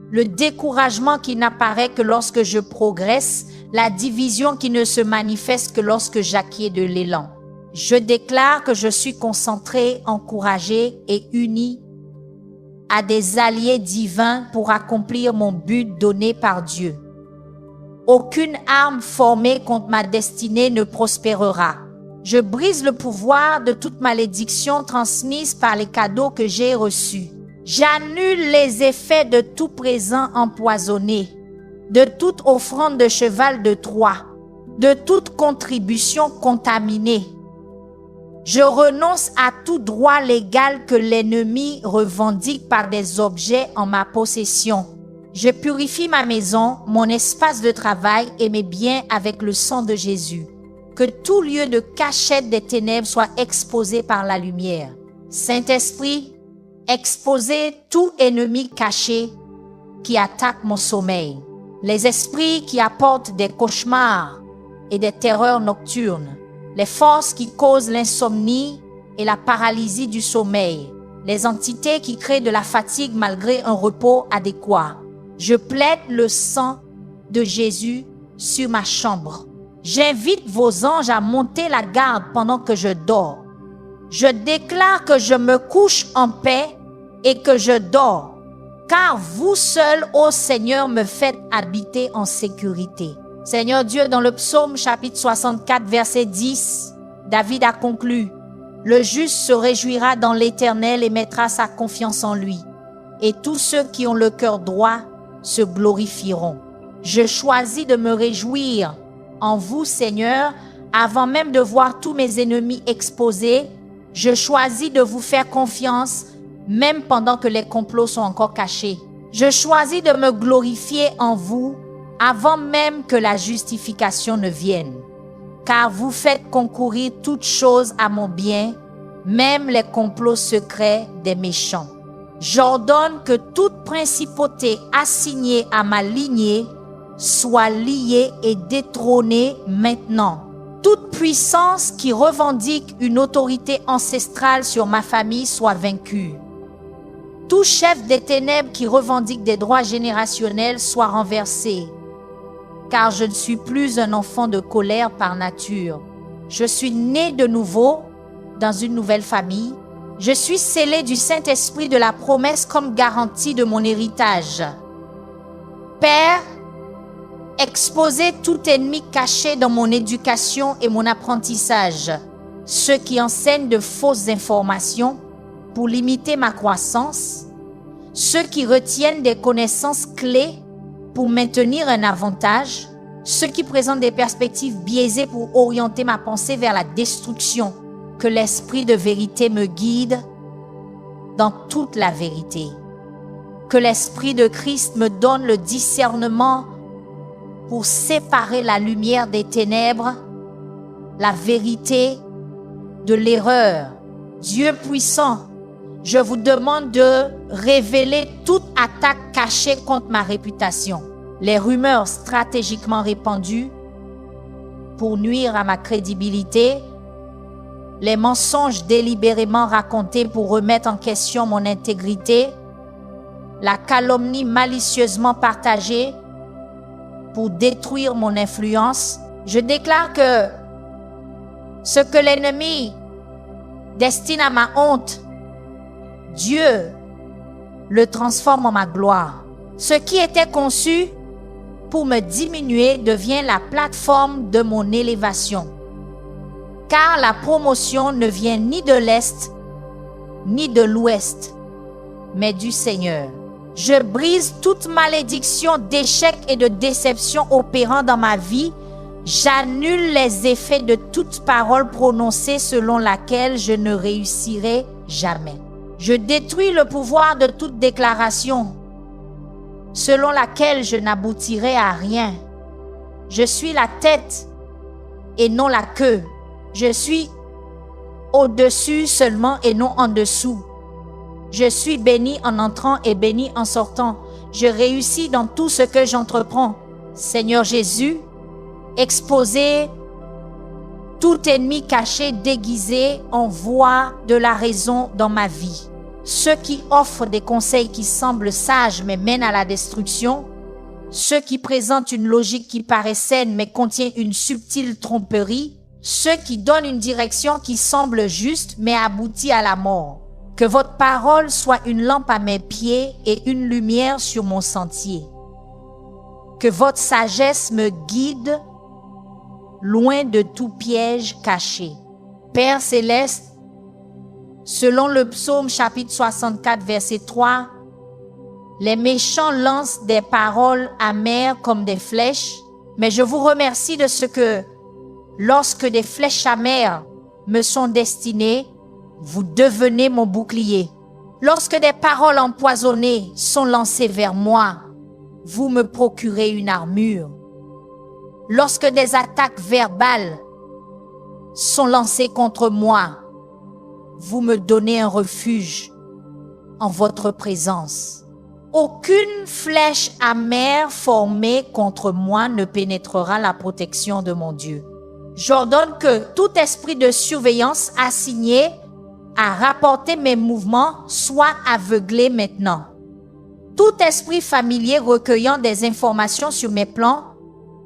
le découragement qui n'apparaît que lorsque je progresse, la division qui ne se manifeste que lorsque j'acquiers de l'élan. Je déclare que je suis concentré, encouragé et uni à des alliés divins pour accomplir mon but donné par Dieu. Aucune arme formée contre ma destinée ne prospérera. Je brise le pouvoir de toute malédiction transmise par les cadeaux que j'ai reçus. J'annule les effets de tout présent empoisonné, de toute offrande de cheval de Troie, de toute contribution contaminée. Je renonce à tout droit légal que l'ennemi revendique par des objets en ma possession. Je purifie ma maison, mon espace de travail et mes biens avec le sang de Jésus. Que tout lieu de cachette des ténèbres soit exposé par la lumière. Saint-Esprit, exposez tout ennemi caché qui attaque mon sommeil. Les esprits qui apportent des cauchemars et des terreurs nocturnes. Les forces qui causent l'insomnie et la paralysie du sommeil. Les entités qui créent de la fatigue malgré un repos adéquat. Je plaide le sang de Jésus sur ma chambre. J'invite vos anges à monter la garde pendant que je dors. Je déclare que je me couche en paix et que je dors, car vous seul, ô Seigneur, me faites habiter en sécurité. Seigneur Dieu, dans le psaume chapitre 64, verset 10, David a conclu: « Le juste se réjouira dans l'Éternel et mettra sa confiance en lui. Et tous ceux qui ont le cœur droit se glorifieront. » Je choisis de me réjouir en vous, Seigneur, avant même de voir tous mes ennemis exposés. Je choisis de vous faire confiance, même pendant que les complots sont encore cachés. Je choisis de me glorifier en vous, avant même que la justification ne vienne. Car vous faites concourir toutes choses à mon bien, même les complots secrets des méchants. J'ordonne que toute principauté assignée à ma lignée soit liée et détrônée maintenant. Toute puissance qui revendique une autorité ancestrale sur ma famille soit vaincue. Tout chef des ténèbres qui revendique des droits générationnels soit renversé. Car je ne suis plus un enfant de colère par nature. Je suis né de nouveau dans une nouvelle famille. Je suis scellé du Saint-Esprit de la promesse comme garantie de mon héritage. Père, exposez tout ennemi caché dans mon éducation et mon apprentissage. Ceux qui enseignent de fausses informations pour limiter ma croissance. Ceux qui retiennent des connaissances clés pour maintenir un avantage. Ceux qui présentent des perspectives biaisées pour orienter ma pensée vers la destruction. Que l'Esprit de vérité me guide dans toute la vérité. Que l'Esprit de Christ me donne le discernement pour séparer la lumière des ténèbres, la vérité de l'erreur. Dieu puissant, je vous demande de révéler toute attaque cachée contre ma réputation. Les rumeurs stratégiquement répandues pour nuire à ma crédibilité, les mensonges délibérément racontés pour remettre en question mon intégrité, la calomnie malicieusement partagée pour détruire mon influence. Je déclare que ce que l'ennemi destine à ma honte, Dieu le transforme en ma gloire. Ce qui était conçu pour me diminuer devient la plateforme de mon élévation. Car la promotion ne vient ni de l'Est, ni de l'Ouest, mais du Seigneur. Je brise toute malédiction d'échec et de déception opérant dans ma vie. J'annule les effets de toute parole prononcée selon laquelle je ne réussirai jamais. Je détruis le pouvoir de toute déclaration selon laquelle je n'aboutirai à rien. Je suis la tête et non la queue. Je suis au-dessus seulement et non en dessous. Je suis béni en entrant et béni en sortant. Je réussis dans tout ce que j'entreprends. Seigneur Jésus, exposez tout ennemi caché, déguisé en voie de la raison dans ma vie. Ceux qui offrent des conseils qui semblent sages mais mènent à la destruction. Ceux qui présentent une logique qui paraît saine mais contient une subtile tromperie. Ceux qui donnent une direction qui semble juste mais aboutit à la mort. Que votre parole soit une lampe à mes pieds et une lumière sur mon sentier. Que votre sagesse me guide loin de tout piège caché. Père céleste, selon le psaume chapitre 64 verset 3, les méchants lancent des paroles amères comme des flèches, mais je vous remercie de ce que lorsque des flèches amères me sont destinées, vous devenez mon bouclier. Lorsque des paroles empoisonnées sont lancées vers moi, vous me procurez une armure. Lorsque des attaques verbales sont lancées contre moi, vous me donnez un refuge en votre présence. Aucune flèche amère formée contre moi ne pénétrera la protection de mon Dieu. J'ordonne que tout esprit de surveillance assigné à rapporter mes mouvements soit aveuglé maintenant. Tout esprit familier recueillant des informations sur mes plans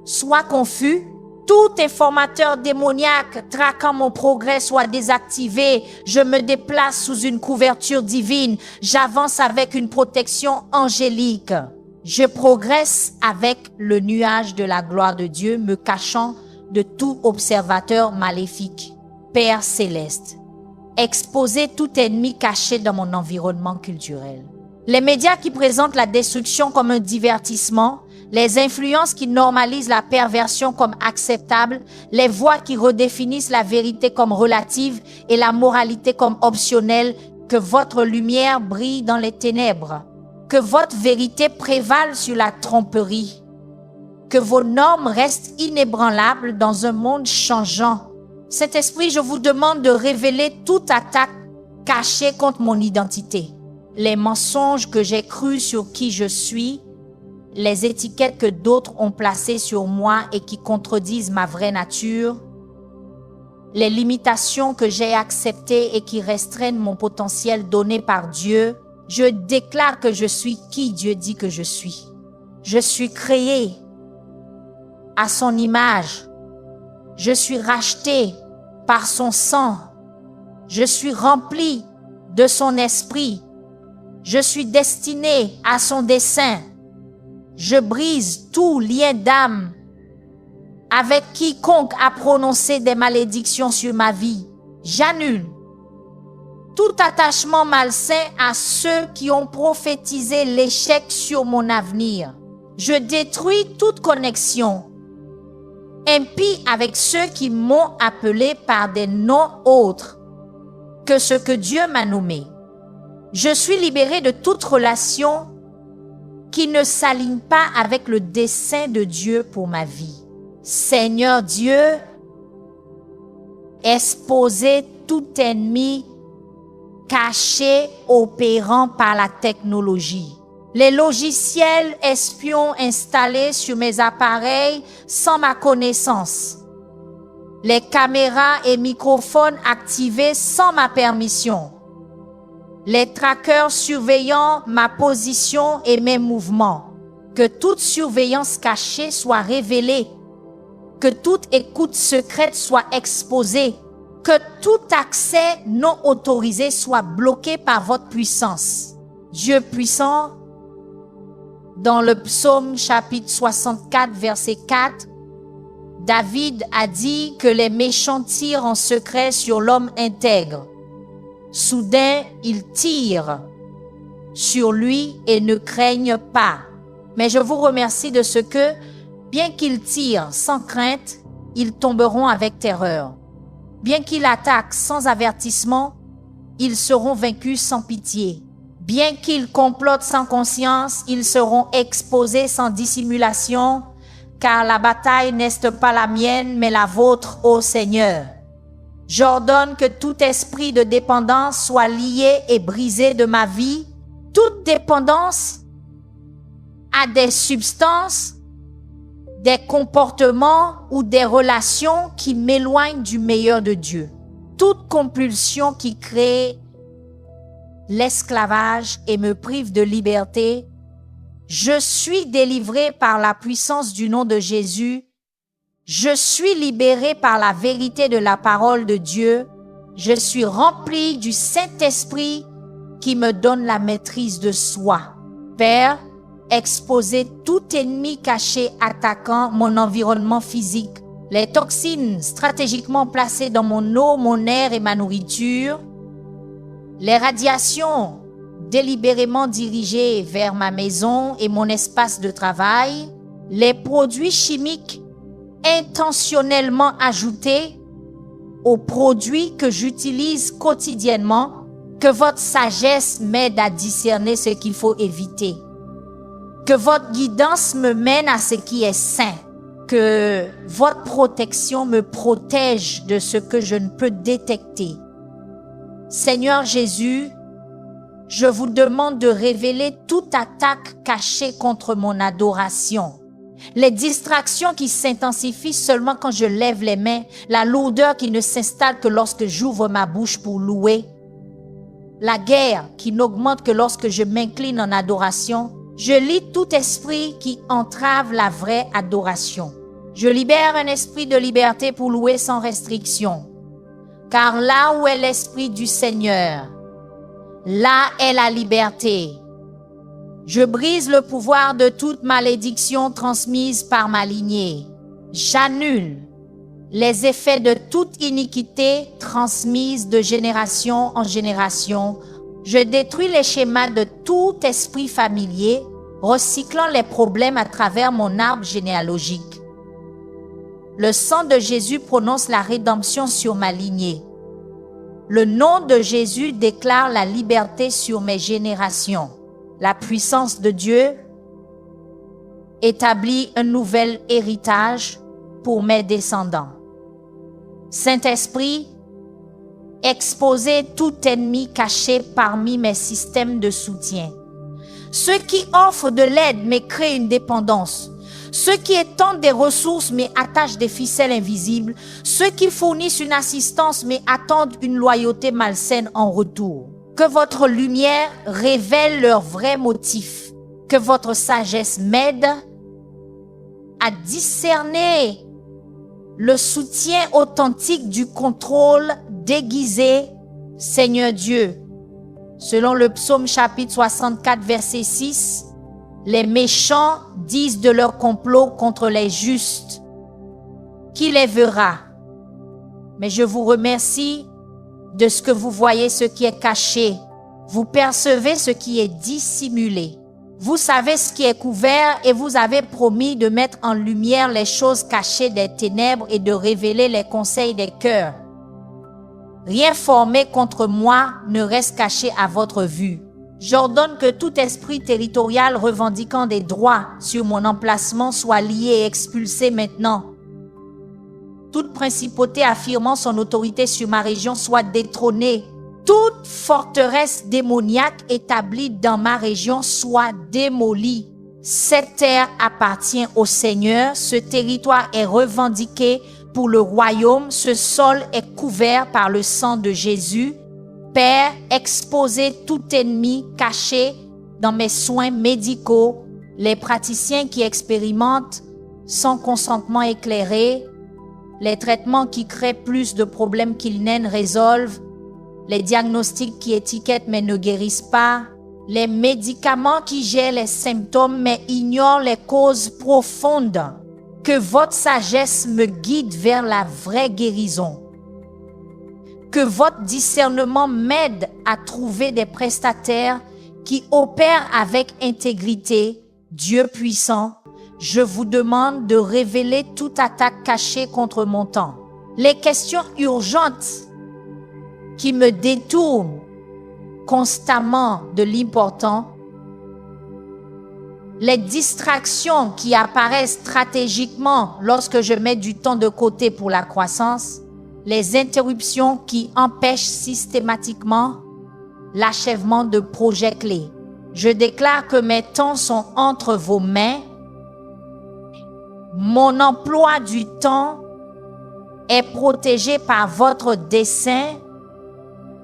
soit confus. Tout informateur démoniaque traquant mon progrès soit désactivé. Je me déplace sous une couverture divine. J'avance avec une protection angélique. Je progresse avec le nuage de la gloire de Dieu, me cachant de tout observateur maléfique. Père céleste, exposez tout ennemi caché dans mon environnement culturel. Les médias qui présentent la destruction comme un divertissement, les influences qui normalisent la perversion comme acceptable, les voix qui redéfinissent la vérité comme relative et la moralité comme optionnelle, que votre lumière brille dans les ténèbres, que votre vérité prévale sur la tromperie, que vos normes restent inébranlables dans un monde changeant. Saint-Esprit, je vous demande de révéler toute attaque cachée contre mon identité. Les mensonges que j'ai crus sur qui je suis, les étiquettes que d'autres ont placées sur moi et qui contredisent ma vraie nature, les limitations que j'ai acceptées et qui restreignent mon potentiel donné par Dieu, je déclare que je suis qui Dieu dit que je suis. Je suis créé à son image. Je suis racheté par son sang. Je suis rempli de son esprit. Je suis destiné à son dessein. Je brise tout lien d'âme avec quiconque a prononcé des malédictions sur ma vie. J'annule tout attachement malsain à ceux qui ont prophétisé l'échec sur mon avenir. Je détruis toute connexion impie avec ceux qui m'ont appelé par des noms autres que ce que Dieu m'a nommé. Je suis libéré de toute relation qui ne s'aligne pas avec le dessein de Dieu pour ma vie. Seigneur Dieu, exposez tout ennemi caché opérant par la technologie. Les logiciels espions installés sur mes appareils sans ma connaissance. Les caméras et microphones activés sans ma permission. Les trackers surveillant ma position et mes mouvements. Que toute surveillance cachée soit révélée. Que toute écoute secrète soit exposée. Que tout accès non autorisé soit bloqué par votre puissance. Dieu puissant, dans le psaume chapitre 64, verset 4, David a dit que les méchants tirent en secret sur l'homme intègre. Soudain, ils tirent sur lui et ne craignent pas. Mais je vous remercie de ce que, bien qu'ils tirent sans crainte, ils tomberont avec terreur. Bien qu'ils attaquent sans avertissement, ils seront vaincus sans pitié. Bien qu'ils complotent sans conscience, ils seront exposés sans dissimulation, car la bataille n'est pas la mienne, mais la vôtre, ô Seigneur. J'ordonne que tout esprit de dépendance soit lié et brisé de ma vie. Toute dépendance à des substances, des comportements ou des relations qui m'éloignent du meilleur de Dieu. Toute compulsion qui crée l'esclavage et me prive de liberté, je suis délivré par la puissance du nom de Jésus. Je suis libéré par la vérité de la parole de Dieu. Je suis rempli du Saint-Esprit qui me donne la maîtrise de soi. Père, exposez tout ennemi caché attaquant mon environnement physique, les toxines stratégiquement placées dans mon eau, mon air et ma nourriture, les radiations délibérément dirigées vers ma maison et mon espace de travail, les produits chimiques intentionnellement ajoutés aux produits que j'utilise quotidiennement, que votre sagesse m'aide à discerner ce qu'il faut éviter. Que votre guidance me mène à ce qui est sain. Que votre protection me protège de ce que je ne peux détecter. Seigneur Jésus, je vous demande de révéler toute attaque cachée contre mon adoration. Les distractions qui s'intensifient seulement quand je lève les mains, la lourdeur qui ne s'installe que lorsque j'ouvre ma bouche pour louer, la guerre qui n'augmente que lorsque je m'incline en adoration. Je lis tout esprit qui entrave la vraie adoration. Je libère un esprit de liberté pour louer sans restriction. Car là où est l'esprit du Seigneur, là est la liberté. Je brise le pouvoir de toute malédiction transmise par ma lignée. J'annule les effets de toute iniquité transmise de génération en génération. Je détruis les schémas de tout esprit familier, recyclant les problèmes à travers mon arbre généalogique. Le sang de Jésus prononce la rédemption sur ma lignée. Le nom de Jésus déclare la liberté sur mes générations. La puissance de Dieu établit un nouvel héritage pour mes descendants. Saint-Esprit, exposez tout ennemi caché parmi mes systèmes de soutien. Ceux qui offrent de l'aide mais créent une dépendance. Ceux qui étendent des ressources mais attachent des ficelles invisibles. Ceux qui fournissent une assistance mais attendent une loyauté malsaine en retour. Que votre lumière révèle leurs vrais motifs. Que votre sagesse m'aide à discerner le soutien authentique du contrôle déguisé Seigneur Dieu, selon le psaume chapitre 64, verset 6, les méchants disent de leur complot contre les justes. Qui les verra? Mais je vous remercie de ce que vous voyez ce qui est caché. Vous percevez ce qui est dissimulé. Vous savez ce qui est couvert et vous avez promis de mettre en lumière les choses cachées des ténèbres et de révéler les conseils des cœurs. Rien formé contre moi ne reste caché à votre vue. J'ordonne que tout esprit territorial revendiquant des droits sur mon emplacement soit lié et expulsé maintenant. Toute principauté affirmant son autorité sur ma région soit détrônée. Toute forteresse démoniaque établie dans ma région soit démolie. Cette terre appartient au Seigneur, ce territoire est revendiqué pour le royaume, ce sol est couvert par le sang de Jésus. Père, exposez tout ennemi caché dans mes soins médicaux, les praticiens qui expérimentent sans consentement éclairé, les traitements qui créent plus de problèmes qu'ils n'en résolvent, les diagnostics qui étiquettent mais ne guérissent pas, les médicaments qui gèrent les symptômes mais ignorent les causes profondes. Que votre sagesse me guide vers la vraie guérison. Que votre discernement m'aide à trouver des prestataires qui opèrent avec intégrité. Dieu puissant, je vous demande de révéler toute attaque cachée contre mon temps. Les questions urgentes qui me détournent constamment de l'important, les distractions qui apparaissent stratégiquement lorsque je mets du temps de côté pour la croissance, les interruptions qui empêchent systématiquement l'achèvement de projets clés. Je déclare que mes temps sont entre vos mains. Mon emploi du temps est protégé par votre dessein.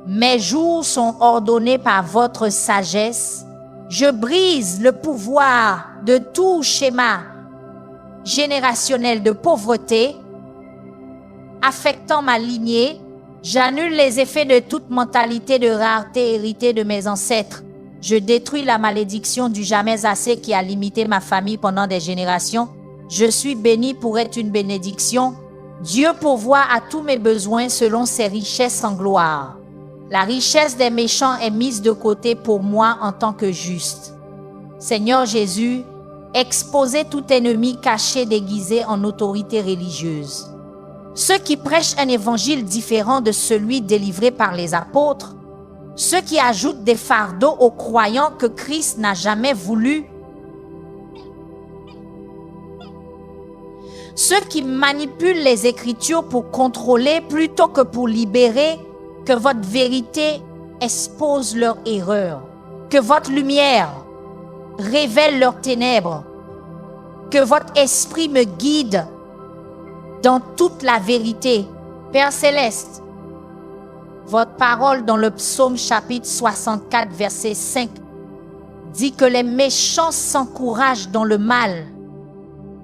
Mes jours sont ordonnés par votre sagesse. Je brise le pouvoir de tout schéma générationnel de pauvreté affectant ma lignée. J'annule les effets de toute mentalité de rareté héritée de mes ancêtres. Je détruis la malédiction du jamais assez qui a limité ma famille pendant des générations. Je suis béni pour être une bénédiction. Dieu pourvoit à tous mes besoins selon ses richesses en gloire. La richesse des méchants est mise de côté pour moi en tant que juste. Seigneur Jésus, exposez tout ennemi caché déguisé en autorité religieuse. Ceux qui prêchent un évangile différent de celui délivré par les apôtres, ceux qui ajoutent des fardeaux aux croyants que Christ n'a jamais voulu, ceux qui manipulent les Écritures pour contrôler plutôt que pour libérer, que votre vérité expose leurs erreurs, que votre lumière révèle leurs ténèbres, que votre esprit me guide dans toute la vérité. Père Céleste, votre parole dans le psaume chapitre 64, verset 5, dit que les méchants s'encouragent dans le mal.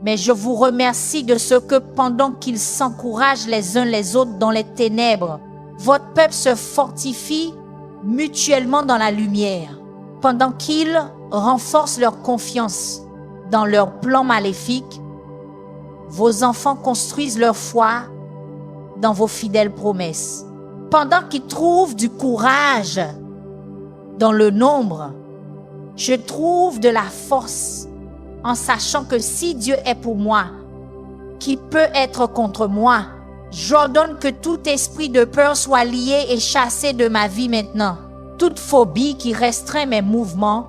Mais je vous remercie de ce que pendant qu'ils s'encouragent les uns les autres dans les ténèbres, votre peuple se fortifie mutuellement dans la lumière. Pendant qu'ils renforcent leur confiance dans leurs plans maléfiques, vos enfants construisent leur foi dans vos fidèles promesses. Pendant qu'ils trouvent du courage dans le nombre, je trouve de la force en sachant que si Dieu est pour moi, qui peut être contre moi? J'ordonne que tout esprit de peur soit lié et chassé de ma vie maintenant. Toute phobie qui restreint mes mouvements,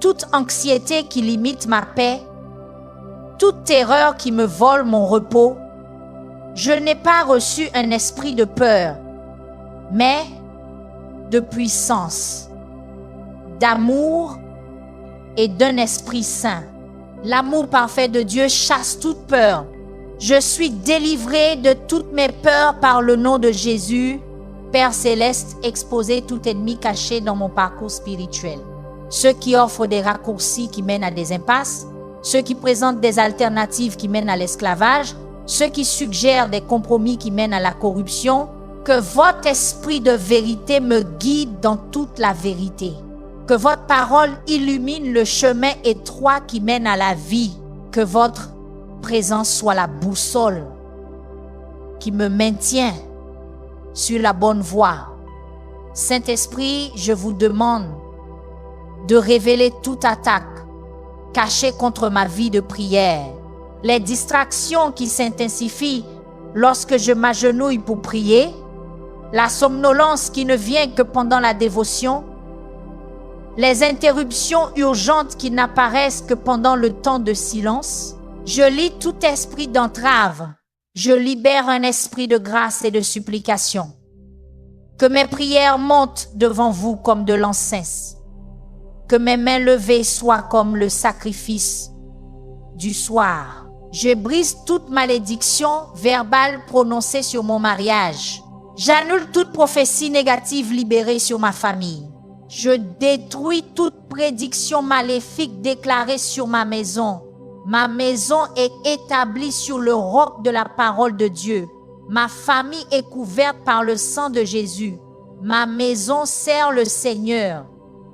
toute anxiété qui limite ma paix, toute terreur qui me vole mon repos. Je n'ai pas reçu un esprit de peur, mais de puissance, d'amour et d'un esprit saint. L'amour parfait de Dieu chasse toute peur. Je suis délivré de toutes mes peurs par le nom de Jésus. Père Céleste, exposez tout ennemi caché dans mon parcours spirituel. Ceux qui offrent des raccourcis qui mènent à des impasses, ceux qui présentent des alternatives qui mènent à l'esclavage, ceux qui suggèrent des compromis qui mènent à la corruption, Que votre esprit de vérité me guide dans toute la vérité. Que votre parole illumine le chemin étroit qui mène à la vie. Que votre présence soit la boussole qui me maintient sur la bonne voie. Saint-Esprit, je vous demande de révéler toute attaque cachée contre ma vie de prière. Les distractions qui s'intensifient lorsque je m'agenouille pour prier, la somnolence qui ne vient que pendant la dévotion, les interruptions urgentes qui n'apparaissent que pendant le temps de silence. Je lis tout esprit d'entrave. Je libère un esprit de grâce et de supplication. Que mes prières montent devant vous comme de l'encens. Que mes mains levées soient comme le sacrifice du soir. Je brise toute malédiction verbale prononcée sur mon mariage. J'annule toute prophétie négative libérée sur ma famille. Je détruis toute prédiction maléfique déclarée sur ma maison. Ma maison est établie sur le roc de la parole de Dieu. Ma famille est couverte par le sang de Jésus. Ma maison sert le Seigneur.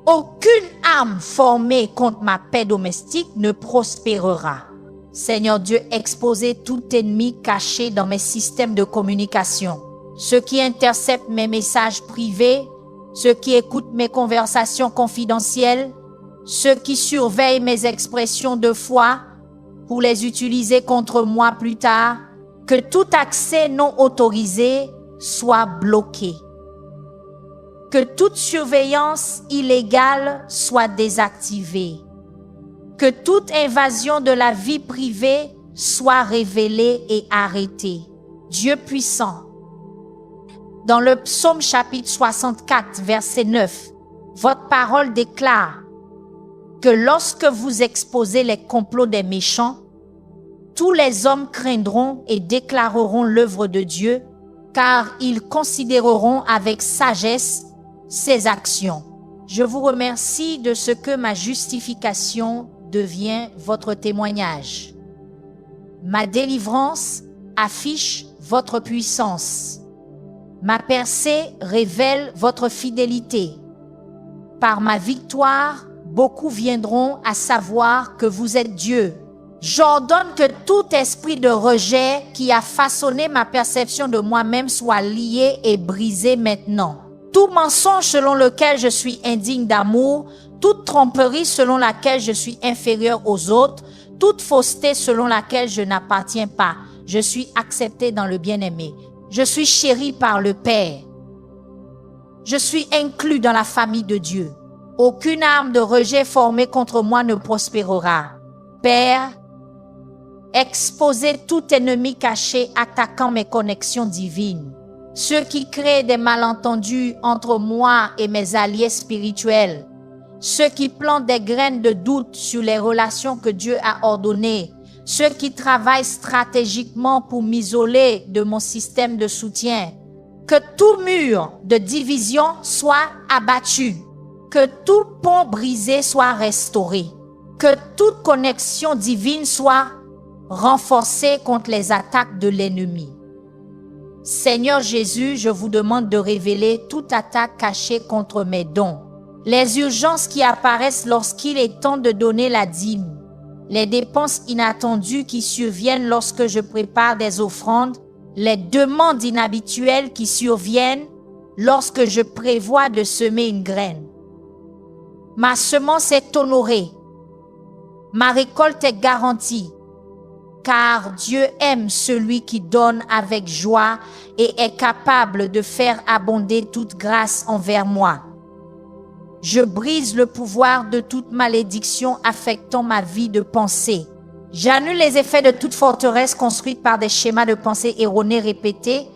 Aucune arme formée contre ma paix domestique ne prospérera. Seigneur Dieu, exposez tout ennemi caché dans mes systèmes de communication. Ceux qui interceptent mes messages privés, ceux qui écoutent mes conversations confidentielles, ceux qui surveillent mes expressions de foi pour les utiliser contre moi plus tard, que tout accès non autorisé soit bloqué. Que toute surveillance illégale soit désactivée. Que toute invasion de la vie privée soit révélée et arrêtée. Dieu puissant, dans le psaume chapitre 64, verset 9, votre parole déclare que lorsque vous exposez les complots des méchants, tous les hommes craindront et déclareront l'œuvre de Dieu, car ils considéreront avec sagesse ses actions. Je vous remercie de ce que ma justification devient votre témoignage. Ma délivrance affiche votre puissance. Ma percée révèle votre fidélité. Par ma victoire, beaucoup viendront à savoir que vous êtes Dieu. J'ordonne que tout esprit de rejet qui a façonné ma perception de moi-même soit lié et brisé maintenant. Tout mensonge selon lequel je suis indigne d'amour, toute tromperie selon laquelle je suis inférieur aux autres, toute fausseté selon laquelle je n'appartiens pas, je suis accepté dans le bien-aimé. Je suis chéri par le Père. Je suis inclus dans la famille de Dieu. Aucune arme de rejet formée contre moi ne prospérera. Père, exposez tout ennemi caché attaquant mes connexions divines. Ceux qui créent des malentendus entre moi et mes alliés spirituels. Ceux qui plantent des graines de doute sur les relations que Dieu a ordonnées. Ceux qui travaillent stratégiquement pour m'isoler de mon système de soutien. Que tout mur de division soit abattu. Que tout pont brisé soit restauré. Que toute connexion divine soit renforcée contre les attaques de l'ennemi. Seigneur Jésus, je vous demande de révéler toute attaque cachée contre mes dons. Les urgences qui apparaissent lorsqu'il est temps de donner la dîme. Les dépenses inattendues qui surviennent lorsque je prépare des offrandes. Les demandes inhabituelles qui surviennent lorsque je prévois de semer une graine. Ma semence est honorée. Ma récolte est garantie. Car Dieu aime celui qui donne avec joie et est capable de faire abonder toute grâce envers moi. Je brise le pouvoir de toute malédiction affectant ma vie de pensée. J'annule les effets de toute forteresse construite par des schémas de pensée erronés répétés.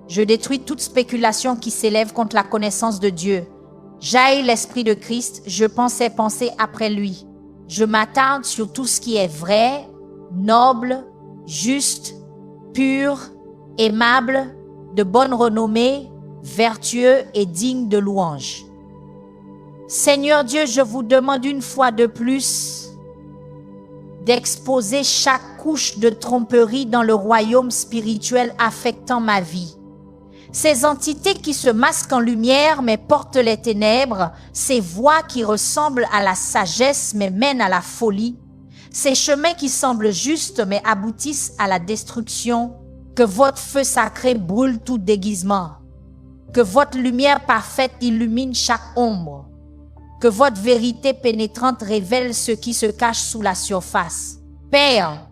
Je détruis toute spéculation qui s'élève contre la connaissance de Dieu. J'haïs l'Esprit de Christ, je pense ses pensées après lui. Je m'attarde sur tout ce qui est vrai, noble, juste, pur, aimable, de bonne renommée, vertueux et digne de louange. Seigneur Dieu, je vous demande une fois de plus d'exposer chaque couche de tromperie dans le royaume spirituel affectant ma vie. Ces entités qui se masquent en lumière mais portent les ténèbres, ces voies qui ressemblent à la sagesse mais mènent à la folie, ces chemins qui semblent justes mais aboutissent à la destruction, que votre feu sacré brûle tout déguisement, que votre lumière parfaite illumine chaque ombre, que votre vérité pénétrante révèle ce qui se cache sous la surface. Père,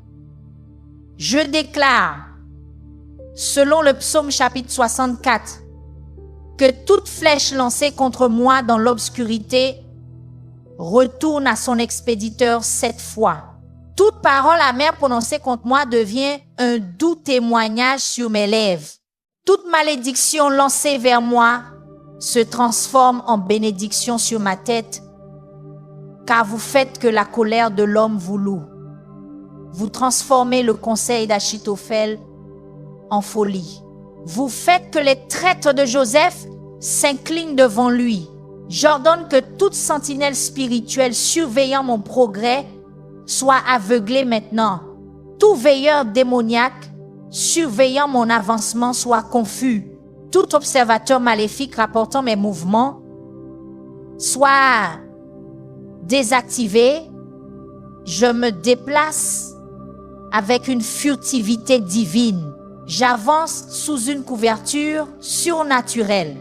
je déclare, selon le psaume chapitre 64, que toute flèche lancée contre moi dans l'obscurité retourne à son expéditeur 7 fois. Toute parole amère prononcée contre moi devient un doux témoignage sur mes lèvres. Toute malédiction lancée vers moi se transforme en bénédiction sur ma tête, car vous faites que la colère de l'homme vous loue. Vous transformez le conseil d'Achitophel en folie. Vous faites que les traîtres de Joseph s'inclinent devant lui. J'ordonne que toute sentinelle spirituelle surveillant mon progrès soit aveuglée maintenant. Tout veilleur démoniaque surveillant mon avancement soit confus. Tout observateur maléfique rapportant mes mouvements soit désactivé. Je me déplace avec une furtivité divine. J'avance sous une couverture surnaturelle.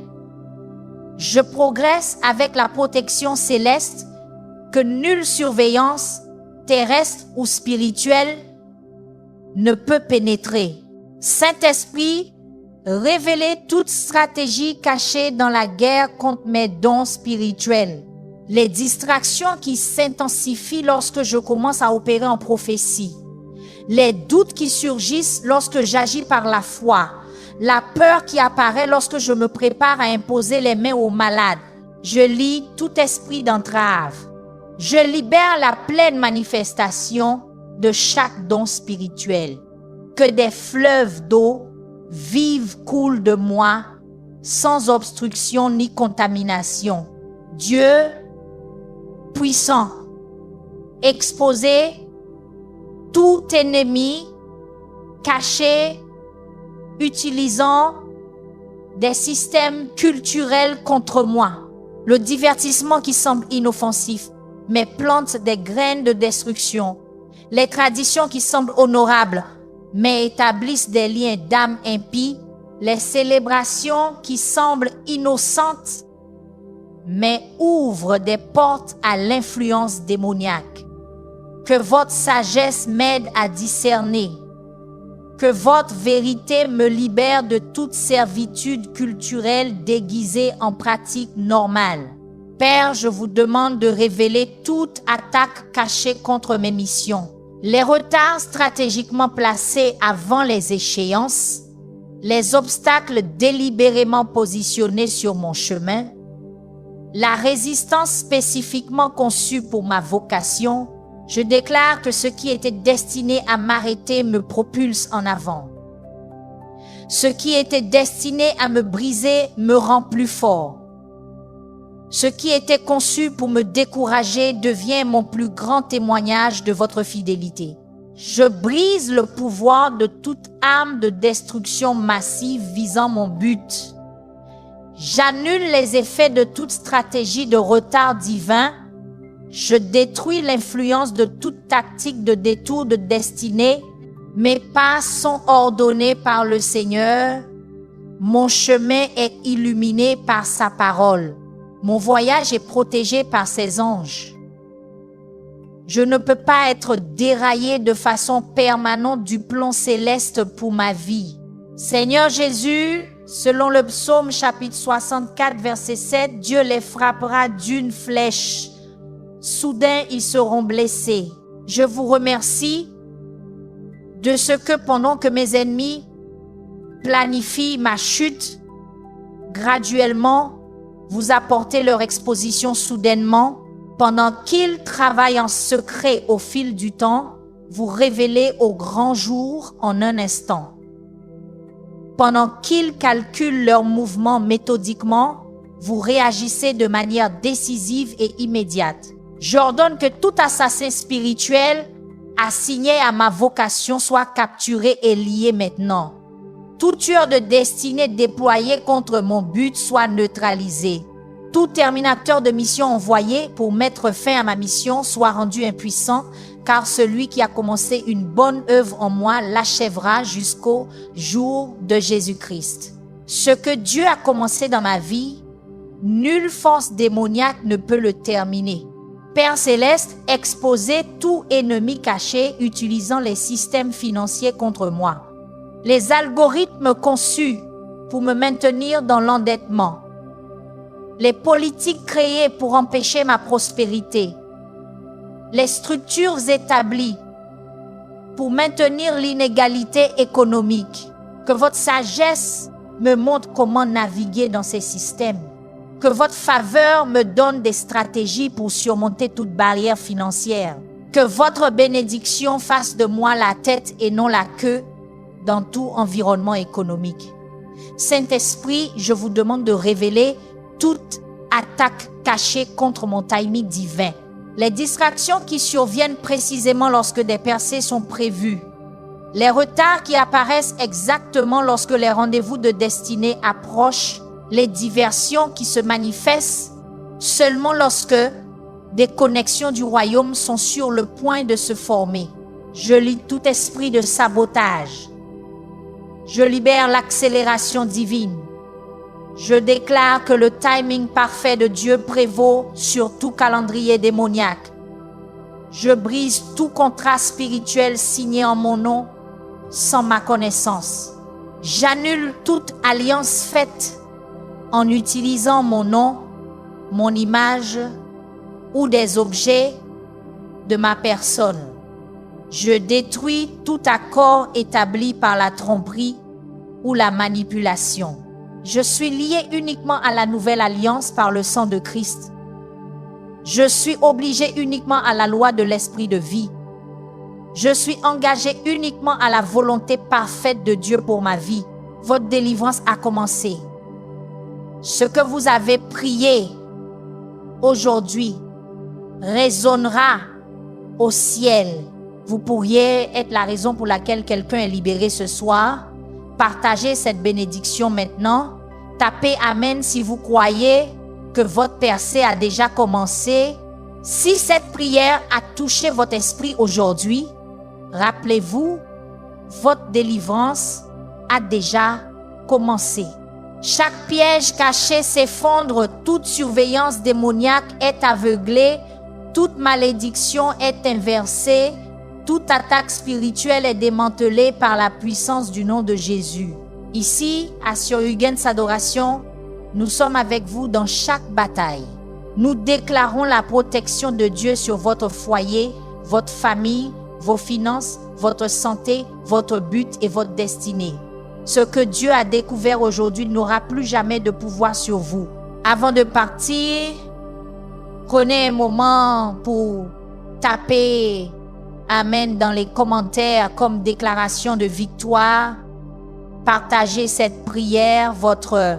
Je progresse avec la protection céleste que nulle surveillance terrestre ou spirituelle ne peut pénétrer. Saint-Esprit, révélez toute stratégie cachée dans la guerre contre mes dons spirituels. Les distractions qui s'intensifient lorsque je commence à opérer en prophétie. Les doutes qui surgissent lorsque j'agis par la foi. La peur qui apparaît lorsque je me prépare à imposer les mains aux malades. Je lie tout esprit d'entrave. Je libère la pleine manifestation de chaque don spirituel. Que des fleuves d'eau vive coule de moi, sans obstruction ni contamination. Dieu puissant, exposez tout ennemi caché utilisant des systèmes culturels contre moi. Le divertissement qui semble inoffensif, mais plante des graines de destruction. Les traditions qui semblent honorables, mais établissent des liens d'âme impies, les célébrations qui semblent innocentes, mais ouvrent des portes à l'influence démoniaque. Que votre sagesse m'aide à discerner. Que votre vérité me libère de toute servitude culturelle déguisée en pratique normale. Père, je vous demande de révéler toute attaque cachée contre mes missions. Les retards stratégiquement placés avant les échéances, les obstacles délibérément positionnés sur mon chemin, la résistance spécifiquement conçue pour ma vocation, je déclare que ce qui était destiné à m'arrêter me propulse en avant. Ce qui était destiné à me briser me rend plus fort. Ce qui était conçu pour me décourager devient mon plus grand témoignage de votre fidélité. Je brise le pouvoir de toute arme de destruction massive visant mon but. J'annule les effets de toute stratégie de retard divin. Je détruis l'influence de toute tactique de détour de destinée. Mes pas sont ordonnés par le Seigneur. Mon chemin est illuminé par sa parole. Mon voyage est protégé par ses anges. Je ne peux pas être déraillé de façon permanente du plan céleste pour ma vie. Seigneur Jésus, selon le psaume chapitre 64, verset 7, Dieu les frappera d'une flèche. Soudain, ils seront blessés. Je vous remercie de ce que pendant que mes ennemis planifient ma chute, graduellement, vous apportez leur exposition soudainement. Pendant qu'ils travaillent en secret au fil du temps, vous révélez au grand jour en un instant. Pendant qu'ils calculent leurs mouvements méthodiquement, vous réagissez de manière décisive et immédiate. J'ordonne que tout assassin spirituel assigné à ma vocation soit capturé et lié maintenant. Tout tueur de destinée déployé contre mon but soit neutralisé. Tout terminateur de mission envoyé pour mettre fin à ma mission soit rendu impuissant, car celui qui a commencé une bonne œuvre en moi l'achèvera jusqu'au jour de Jésus-Christ. Ce que Dieu a commencé dans ma vie, nulle force démoniaque ne peut le terminer. Père Céleste, exposez tout ennemi caché utilisant les systèmes financiers contre moi. Les algorithmes conçus pour me maintenir dans l'endettement. Les politiques créées pour empêcher ma prospérité. Les structures établies pour maintenir l'inégalité économique. Que votre sagesse me montre comment naviguer dans ces systèmes. Que votre faveur me donne des stratégies pour surmonter toute barrière financière. Que votre bénédiction fasse de moi la tête et non la queue dans tout environnement économique. Saint-Esprit, je vous demande de révéler toute attaque cachée contre mon timing divin. Les distractions qui surviennent précisément lorsque des percées sont prévues. Les retards qui apparaissent exactement lorsque les rendez-vous de destinée approchent. Les diversions qui se manifestent seulement lorsque des connexions du royaume sont sur le point de se former. Je lis tout esprit de sabotage. Je libère l'accélération divine. Je déclare que le timing parfait de Dieu prévaut sur tout calendrier démoniaque. Je brise tout contrat spirituel signé en mon nom sans ma connaissance. J'annule toute alliance faite en utilisant mon nom, mon image ou des objets de ma personne. Je détruis tout accord établi par la tromperie ou la manipulation. Je suis lié uniquement à la nouvelle alliance par le sang de Christ. Je suis obligé uniquement à la loi de l'esprit de vie. Je suis engagé uniquement à la volonté parfaite de Dieu pour ma vie. Votre délivrance a commencé. Ce que vous avez prié aujourd'hui résonnera au ciel. Vous pourriez être la raison pour laquelle quelqu'un est libéré ce soir. Partagez cette bénédiction maintenant. Tapez Amen si vous croyez que votre percée a déjà commencé. Si cette prière a touché votre esprit aujourd'hui, rappelez-vous, votre délivrance a déjà commencé. Chaque piège caché s'effondre, toute surveillance démoniaque est aveuglée, toute malédiction est inversée, toute attaque spirituelle est démantelée par la puissance du nom de Jésus. Ici, à Surhugens Adoration, nous sommes avec vous dans chaque bataille. Nous déclarons la protection de Dieu sur votre foyer, votre famille, vos finances, votre santé, votre but et votre destinée. Ce que Dieu a découvert aujourd'hui n'aura plus jamais de pouvoir sur vous. Avant de partir, prenez un moment pour taper Amen dans les commentaires comme déclaration de victoire. Partagez cette prière. Votre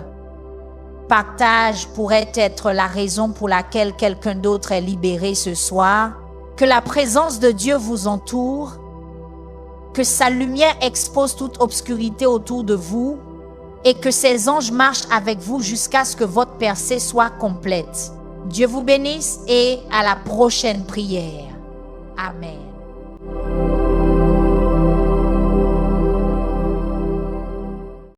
partage pourrait être la raison pour laquelle quelqu'un d'autre est libéré ce soir. Que la présence de Dieu vous entoure. Que sa lumière expose toute obscurité autour de vous et que ses anges marchent avec vous jusqu'à ce que votre percée soit complète. Dieu vous bénisse et à la prochaine prière. Amen.